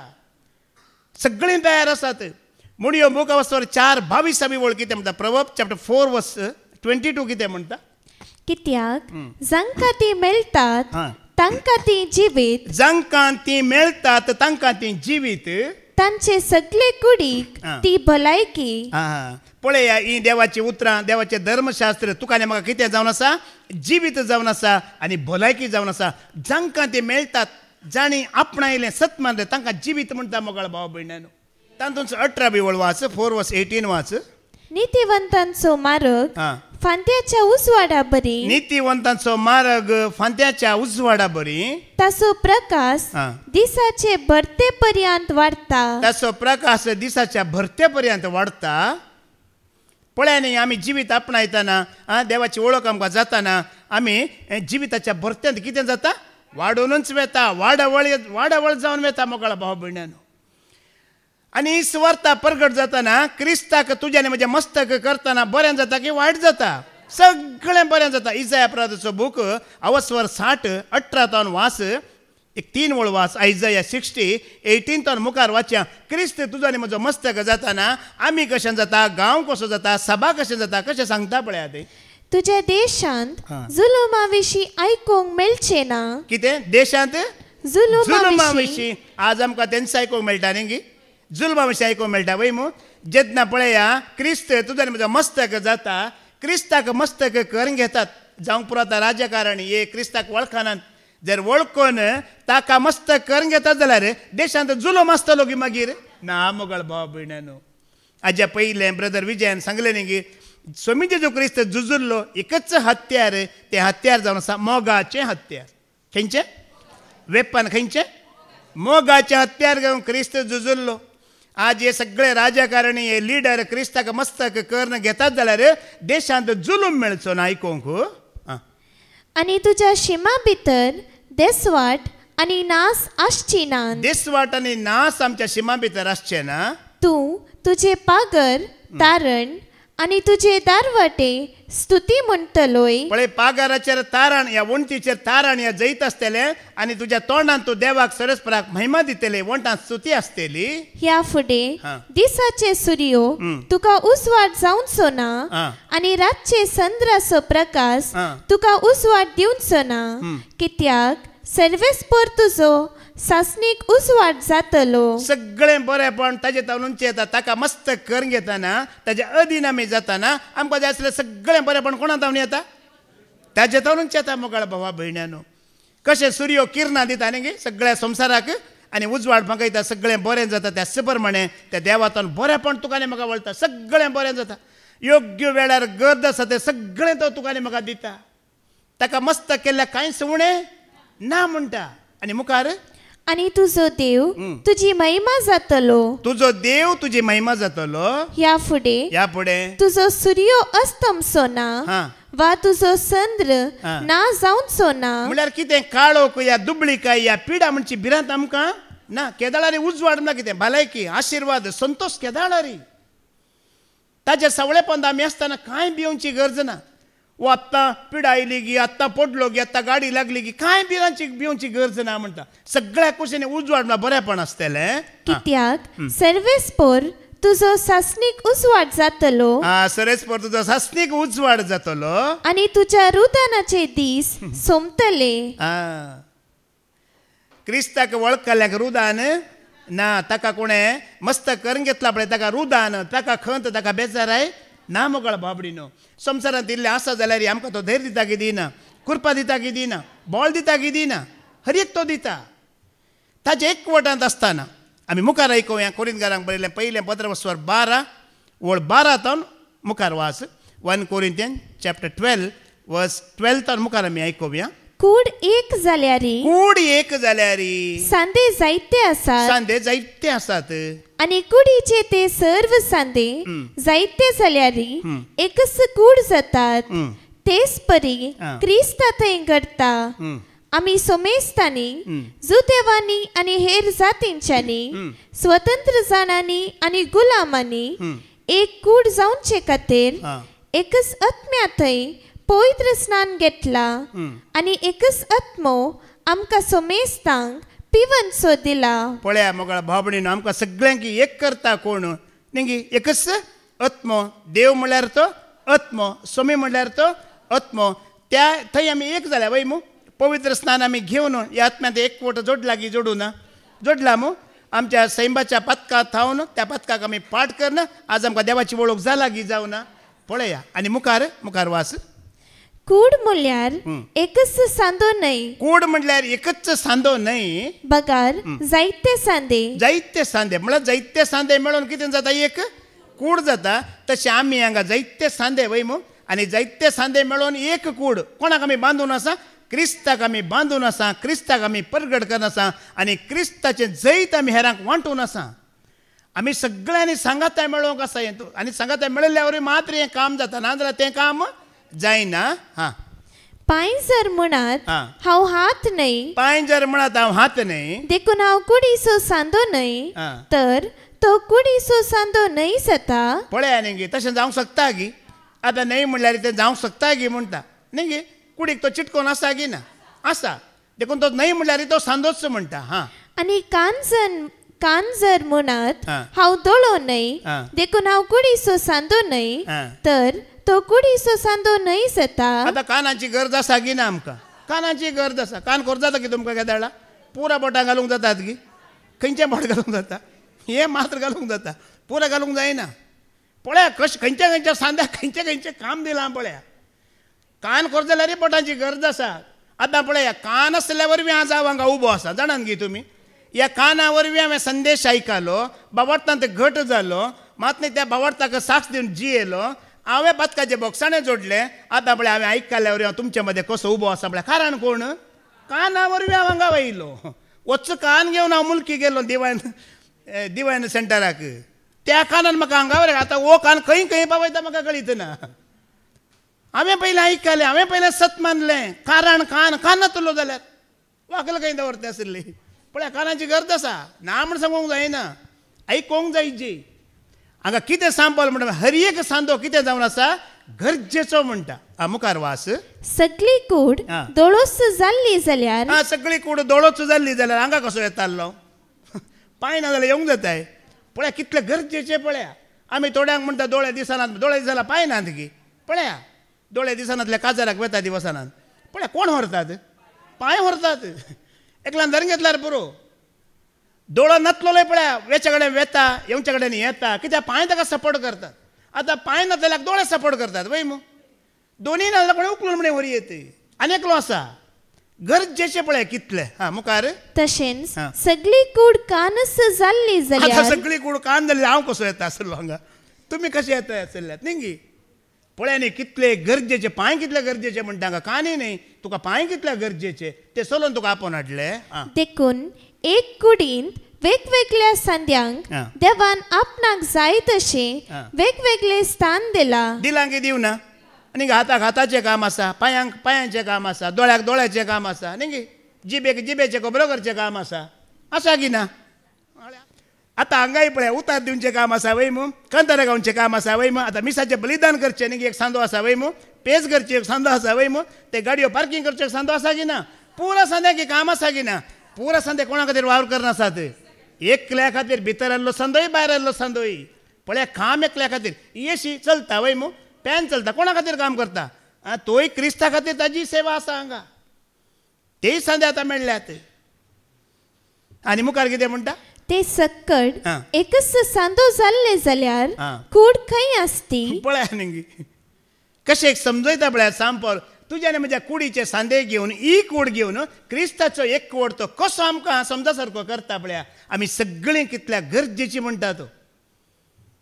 सगळीं तयार आसात. म्हणयो बुक ऑफ 4:22 आमी वळ कितें म्हणटा प्रवर्ब चॅप्टर 4:22 कितें म्हणटा कित्याक जांकां ती मेळटात तांकां ती जिवीत जांकां ती मेळटात तांकां ती जिवीत तांचे सगळे कुडीक ती भलायकी. पळया ही देवाची उतरां देवाचें धर्मशास्त्र तुका आनी म्हाका कितें जावन आसा जिवीत जावन आसा आनी भलायकी जावन आसा. जांकां ते मेळटात जाणी आपणायलें सत मानलें तांकां जिवीत म्हणटा मोगाळ भाव भयणानो. तातूंत 18 वळ वाच 4:18 वाच. नितीवंतांचो मार्ग फांत्याच्या उजवाडा बरी नितीवंतांचो मार्ग फांत्याच्या उजवाडा बरी ताचो प्रकाश दिसाचे भरते पर्यंत वाडटा ताचो प्रकाश दिसाच्या भरते पर्यंत वाडटा. पळय न्ही आमी जिवीत आपणायतना देवाची वळख आमकां जाताना आमी जिविताच्या भरत्यांत कितें जाता वाडोवनूच वेता वाडवळ जावन वेता मोगाळ भाव भयणानो. आनी सुवार्ता प्रगट जाताना क्रिस्ताक तुज्या आनी म्हजें मस्तक करतना बरें जाता की वायट जाता सगळें बरें जाता. इजाया प्रवादीचो बूक अवस्वर 60:18 वाच एक 3 वळ वाच आयजाया 60:18 मुखार वाचया. क्रिस्त तुजो आनी म्हजो मस्तक जाताना आमी कशें जाता गांव कसो जाता सभा कशें जाता कशें सांगता पळया ते. तुज्या देशांत जुलुमा विशीं आयकूंक मेळचें ना. कितें देशांत जुलुमा विशीं आज आमकां तेंच आयकूंक मेळटा न्ही जुलमा विशीं आयकूंक मेळटा वय मू. जेन्ना पळया क्रिस्त तुजो आनी म्हजो मस्तक जाता क्रिस्ताक मस्तक करून घेतात जावंक पुराता राजकारणी हे क्रिस्ताक वळखनात जर वळखून ताका मस्तक करून घेतात जाल्यार देशांत जुलम आसतलो की मागीर ना मोगाळ भाव भयणानो. हाज्या पयलें ब्रदर विजयान सांगलें न्ही की स्वामी जेजू क्रिस्त झुजिल्लो एकच हत्यार तें हत्यार जावन आसा मोगाचें हत्यार. खंयचें वेपन खंयचें मोगाचें हत्यार घेवन क्रिस्त झुजिल्लो. आज हे सगळे राजकारणी हे लिडर क्रिस्ताक मस्तक करून घेतात जाल्यार देशांत जुलूम मेळचो ना आयकूंक. आनी तुज्या शिमा भितर देसवाट आनी नास आसची ना. देसवाट आनी नास आमच्या शिमा भितर आसचे ना. तूं तुजे पागर तारण आणि तुझे दारवाटे स्तुती म्हणटलोय. पळय पागाराचेर तारण या वणटीचेर तारण या जैत आसतले आणि तुझ्या तोंडान तू देवाक सरस्पराक महिमा दितले वणटांत स्तुती आसतली. ह्या फुडे दिसाचे सूर्यो तुका उजवाड जावचो ना आणि रातचे चंद्राचो प्रकाश तुका उजवाड दिवचो ना, कित्याक सर्वेस्पर तुजो सासनीक उजवाड जातलो. सगळें बरेंपण ताजे तावलूनचे येता. ताका मस्त कर घेताना ताजे अधीन आमी जाताना आमकां जाय आसलें सगळें बरेंपण कोणा तावन येता? ताजे तावलूनचे येता. मोगाळ भावा भयण्यानो, कशें सूर्यो किरणां दिता न्ही सगळ्या संवसाराक आनी उजवाड मागयता, सगळें बरें जाता. त्या प्रमाणे त्या देवातान बरेंपण तुका आनी म्हाका वळटा. सगळें बरें जाता. योग्य वेळार गरज आसा तें सगळें तो तुका आनी म्हाका दिता. ताका मस्त केल्ल्या कांयच उणें ना म्हणटा. आनी मुखार आणि तुझो देव तुझी महिमा जातलो. तुझो देव तुझी महिमा जातलो. ह्या फुडें तुझो सूर्य अस्तमचो ना वा तुझो चंद्र ना जावचो ना. म्हळ्यार कितें काळोख या दुबळीकाय या पिडा म्हणची भिरांत आमकां ना. केदाळारी उजवाड ना, कितें भलायकी आशिर्वाद संतोष केदाळारी. ताजे सवळेपण आमी आसतना कांय भिवची गरज ना. वो आत्तां पिडा आयली गी, आत्तां पडलो गी, आत्तां गाडी लागली गी, कांय भिवची गरज ना म्हणटा. सगळ्या कुशीन उजवाड बरेंपण आसतलें. कित्याक सर्वेस्पर तुजो सासनीक उजवाड जातलो. सर्वेस्पर तुजो सासनीक उजवाड जातलो आनी तुज्या रुदानाचे दीस सोंपतले. क्रिस्ताक वळखल्ल्याक रुदान ना. ताका कोणें मस्त करून घेतला पळय ताका रुदान, ताका खंत, ताका बेजाराय ना. मोगाळ बाबडीनो, संवसारांत इल्लें आसा जाल्यार आमकां तो धैर्य दिता की दिना, कृपा दिता की दिना, बळ दिता की दिना, हर एक तो दिता. ताजे एकवटांत आसतना आमी मुखार आयकुया. कोरिंथकारांक बरयलें पयलें पत्र 12 वळ 12 मुखार वाच. 1 Corinthians chapter 12 verse 12 मुखार आमी आयकुया. कूड एक जाल्यारी सांदे जायते आसात आणि कुडीचे ते सर्व सांदे जायते जाल्यारी एकच कूड जातात. तेच परी क्रिस्ता थंय घडता. आमी सोमेस्तांनी, जुदेवांनी आणि हेर जातींच्यांनी, स्वतंत्र जाणांनी आणि गुलामांनी एक कूड जावचे खातीर एकच आत्म्या थंय पवित्र स्नान घेतला आणि एकच आत्मो आमकां सोमेस्तांक पिवनचो दिला. पळया मोगाळ भावणीन आमकां सगळ्यांक एक करता कोण न्ही? एकच आत्मो. देव म्हणल्यार तो आत्मो, सोमी म्हणल्यार तो आत्मो. त्या थंय आमी एक जाल्या वय मू. पवित्र स्नान आमी घेवन ह्या आत्म्यात एकवट जोडला की जोडू ना? जोडला मू. आमच्या सैंबाच्या पथकात थावन त्या पथकाक आमी पाठ करना. आज आमकां देवाची वळख जाला की जावं ना? पळया. आनी मुखार वाच. कूड म्हणल्यार एकच सांदो न्हय. कूड म्हणल्यार एकच सांदो न्हय. बगार जायते सांदे म्हळ्यार जायते सांदे मेळून कितें जाता? एक कूड जाता. तशें आमी हांगा जायते सांदे वय मू. आनी जायते सांदे मेळून एक कूड कोणाक आमी बांदून आसा? क्रिस्ताक आमी बांदून आसा. क्रिस्ताक आमी परगट करन आसा आनी क्रिस्ताचें जैत आमी हेरांक वांटून आसा. आमी सगळ्यांनी सांगाताय मेळोवंक आसा. आनी सांगाताय मेळिल्ल्या वरवीं मात्र हें काम जाता, नाजाल्यार तें काम जायना. पांय जर म्हणत हांव हात न्हय, देखून हांव कुडीचो सांदो न्हय, तर तो कुडीचो सांदो न्हय जाता. पळया न्ही गे, तशें जावंक शकता गी. आतां न्हय म्हणल्यार तें जावंक शकता गी म्हणटा न्ही गे. कुडीक तो चिटकोन आसा गी ना? आसा. देखून तो न्हय म्हणल्यार तो सांदोच म्हणटा. आनी कान जर म्हणत हांव दोळो न्हय, देखून हांव कुडीचो सांदो न्हय, तर तो कुडीचो सांदो न्हय जाता. आतां कानाची गरज आसा गी ना? आमकां कानाची गरज आसा. कान कोर जाता की तुमकां केदाळा? पुरा बोटां घालूंक जातात गी? खंयचे बोट घालूंक जाता? हे मात्र घालूंक जाता, पुरा घालूंक जायना. पळया खंयच्या सांद्याक खंयचें काम दिलां. पळया कान कोर जाल्यार बोटांची गरज आसा. आतां पळया कान आसल्या वरवीं आज हांव हांगा उबो आसा. जाणात गी तुमी? ह्या काना वरवीं हांवें संदेश आयकलो, बावडतांत घट जालो, मात न्ही त्या बावडताक साक्ष दिवन जियेलो. हांवें पथकाचे बोक्साणे जोडले. आतां पळय हांवें आयकल्या वरवीं हांव तुमचे मदें कसो उबो आसा. पळय कारण कोण? काना वरवीं हांव हांगा वयलो. वच्च कान घेवन हांव मुल्की गेलो दिवायन सेंटराक. त्या कानान म्हाका हांगा वरें. आतां हो कान खंय पावयता म्हाका कळीत ना. हांवें पयलें आयकलें, हांवें पयलें सत मानलें. कारण कानातलो जाल्यार वाकल खंय दवरता आसली. पळय कानाची गरज आसा. ना म्हण सांगूंक जायना, आयकोंक जाय जी. हांगा कितें सांपल म्हणटा हर एक सांदो कितें जावन आसा गरजेचो म्हणटा मुखार वास सगळी कूड दोळोस जाल्ली जाल्यार सगळी कूड दोळोच जाल्ली जाल्यार हांगा कसो येतालो पांय ना जाल्यार येवंक जाताय पळया कितले गरजेचे पळया आमी थोड्यांक म्हणटा दोळे दिसनात दोळे दिसाला पांय ना ती पळया दोळे दिसनातल्या काजाराक वेता ती वसनात पळया कोण व्हरतात पांय व्हरतात एकल्यान धरून घेतल्यार पुरो दोळो नातलोय पळया वेच्या कडेन वेता येवच्या कडेन येता कित्याक पांय ताका सपोर्ट करतात आतां पांय ना जाल्यार दोळे सपोर्ट करतात वय मू दोनी ना जाल्यार कोणी उकलून म्हणे व्हरी येते आनी एकलो आसा गरजेचे पळय कितले मुखार तशेंच सगळी कूड कानस जाल्ली जाल्यार सगळी कूड कान जाल्ली हांव कसो येता आसलो हांगा तुमी कशे येता आसल्यात न्ही पळय न्ही कितले गरजेचे पांय कितले गरजेचे म्हणटा हांगा कानी न्ही तुका पांय कितले गरजेचे ते चलोवन तुका आपोवन हाडले देखून एक कुडींत वेगवेगळ्या सांद्यांक देवान आपणाक जाय तशे वेगवेगळे स्थान दिलां की दिवना आनी हाताक हाताचें काम आसा पांयांक पांयांचें काम आसा दोळ्याक दोळ्याचें काम आसा न्ही जिबेक जिबेचें खबरो करचें काम आसा की ना आतां हांगाय पळय उतार दिवचें काम आसा वय मू कंतरां गावचें काम आसा वय मू आतां मिसाचें बलिदान करचें न्ही एक सांदो आसा वय मू पेज करची एक सांदो आसा वय मू ते गाडयो पार्किंग करचें एक सांदो आसा की ना पुरा सांद्याक काम आसा की ना पुरा सांदे कोणा खातीर वावर करनासात एकल्या खातीर भितर आयल्लो सांदोय भायर आयल्लो सांदोय पळय काम एकल्या खातीर एसी चलता वय मू फॅन चलता कोणा खातीर काम करता तोय क्रिस्ता खातीर ताजी सेवा आसा हांगा तेय सांदे आतां मेळ्ळ्यात आनी मुखार कितें म्हणटा ते सक्कड एकच सांदो जाल्ले जाल्यार कूड खंय आसती पळय न्ही कशें समजयता पळय सांपल तुज्या आनी म्हज्या कुडीचे सांदे घेवन ही कूड घेवन क्रिस्ताचो एक कोड तो कसो आमकां समजा सारको करता पळया आमी सगळीं कितल्या गरजेची म्हणटा तो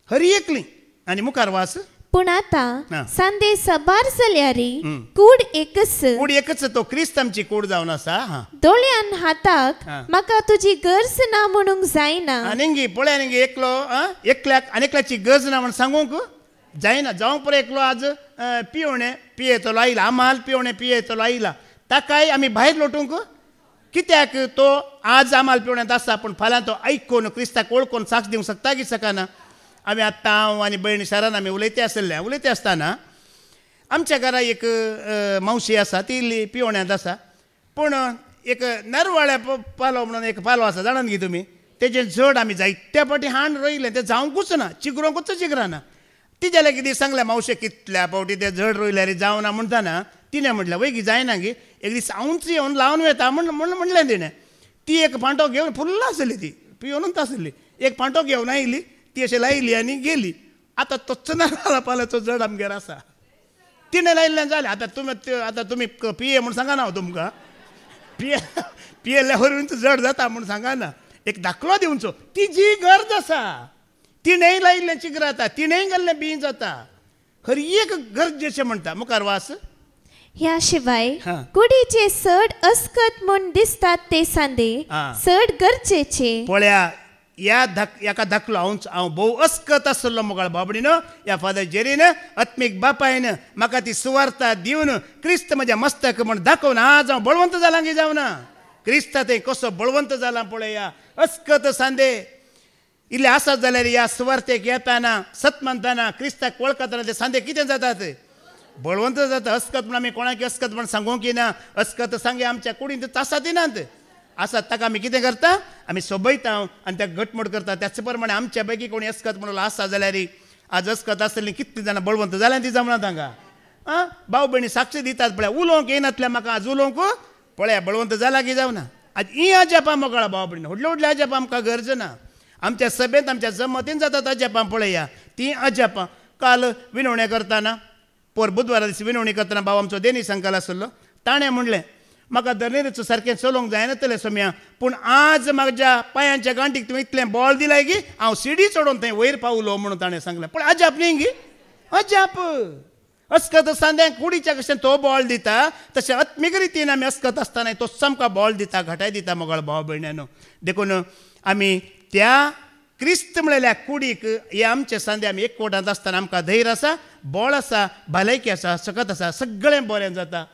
हर एकलीं आनी मुखार वास पूण आतां सांदे सबार जाल्यारी कूड एकच तो क्रिस्त आमची कूड जावन आसा दोळ्यान हाताक म्हाका तुजी गरज ना म्हणूंक जायना आनी पळय न्ही एकलो एकल्याक आनी एकल्याची गरज ना म्हण सांगूंक जायना जावंक पळय एकलो आज पिवणे पियेतलो आयला आमाल पिवणे पियेतलो आयला ताकाय आमी भायर लोटूंक कित्याक तो आज आमाल पिवण्यात आसा पूण फाल्यां तो आयकून क्रिस्ताक वळखून साक्ष दिवंक शकता की शकना आमी आतां हांव आनी भयण शारान आमी उलयता आसतना आमच्या घरा एक मावशी आसा ती पिवण्यात आसा पूण एक नरवाळ्या पालो म्हणून एक पालो आसा जाणात गी तुमी तेजें झड आमी जायत्या फावटी हाण रोयलें तें जावंकूच ना चिगरोंकूच चिगराना तिच्या लागीं कितें सांगलें मावशे कितल्या फावटी तें झड रोयल्यार जावना म्हणटाना तिणें म्हटलें वय गी जायना गी एक दीस हांवूच येवन लावन वयता म्हणलें तिणें ती एक पांटो घेवन फुल्ल आसली ती पिवनूच आसली एक पांटो घेवन आयली ती अशी लायली आनी गेली आतां तोच नारळा पाल्याचो झड आमगेर आसा तिणें लायिल्ल्यान जालें आतां तुमी पिये म्हूण सांगना हांव तुमकां पियेल्ल्या वरून झड जाता म्हूण सांगना एक दाखलो दिवचो तिजी गरज आसा तिणेंय लायिल्लें चिगराता तिणेंय गेल्लें बीं जाता खर एक गरजेचें म्हणटा मुखार वास ह्या शिवाय कुडीचे सड अस्कत म्हूण दिसतात ते सांदे सड गरजेचे पळया याका धाकलो हांव भोव अस्कत आसलो मुगाळ बाबडीन ह्या फादर जेरीन आत्मीक बापायन म्हाका ती सुवार्ता दिवन क्रिस्त म्हज्या मस्तक म्हण दाखोवन आज हांव बळवंत जालां की जावना क्रिस्ता थंय कसो बळवंत जाला पळया अस्कत सांदे इल्ले आसात जाल्यार ह्या सुवार्तेक येताना सत मानतना क्रिस्ताक वळखतना ते सांदे कितें जातात बळवंत जाता अस्कत म्हण आमी कोणाक अस्कत म्हण सांगूंक ना अस्कत सांगे आमच्या कुडींत तासा दिनात आसात ताका आमी कितें करता आमी सोबयता आनी त्या घटमूट करता त्याच प्रमाणे आमच्या पैकी कोणी अस्कत म्हणून आसा जाल्यार आज अस्कत आसतलीं कितलीं जाणां बळवंत जाल्यार ती जमना तांकां भाव भयणी साक्षी दितात पळय उलोवंक येनातल्या म्हाका आज उलोवंक पळया बळवंत जाला की जावना आज ही अजापां मोकळा भाव भयणी व्हडले व्हडले अजापां आमकां गरज ना आमच्या सभेंत आमच्या जमतीन जातात अजापां पळया ती अजापां काल विनवणे करतना पोर बुधवारा दिसा विनवणी करतना भाव आमचो देनी संकल आसलो ताणें म्हणलें म्हाका दर्नेरीचो सारकें चलोवंक जायनातलें सोम्या पूण आज म्हाज्या पांयांच्या गांठीक तुवें इतलें बॉल दिलाय गी हांव सिडी चडोवन थंय वयर पावलो म्हणून ताणें सांगलें पूण अजाप न्ही गी अजाप अस्कत सांद्यांक कुडीच्या कशें तो बॉल दिता तशें आत्मीक रितीन आमी अस्कत आसतना तो सामको बॉल दिता घटाय दिता मोगाळ भाव भयण्यानो देखून आमी त्या क्रिस्त म्हणलेल्या कुडीक हे आमचे सांदे आमी एकवटांत आसतना आमकां धैर्य आसा बळ आसा भलायकी आसा सकत आसा सगळें बरें जाता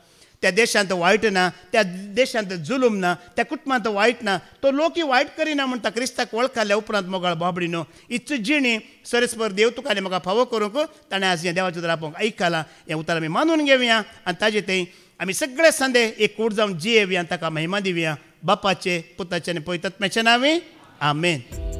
त्या देशांत वायट ना, त्या देशांत जुलूम ना, त्या कुटुंबांत वायट ना, तो लोकी वायट करिना म्हणटा क्रिस्ताक वळखल्या उपरांत मोगाळ बाबडीनो इच्छ जिणी सरस्पर देव तुका म्हाका फावो करूंक ताणें आज हें देवाचें उतर आपोवंक ऐकला. हें उतर आमी मानून घेवया आनी ताजे थंय आमी सगळे संदे एक कूड जावन जियेवया, ताका महिमा दिवया. बापाचे, पुताचे आनी पवित्रात्म्याचे नांवे आमेन.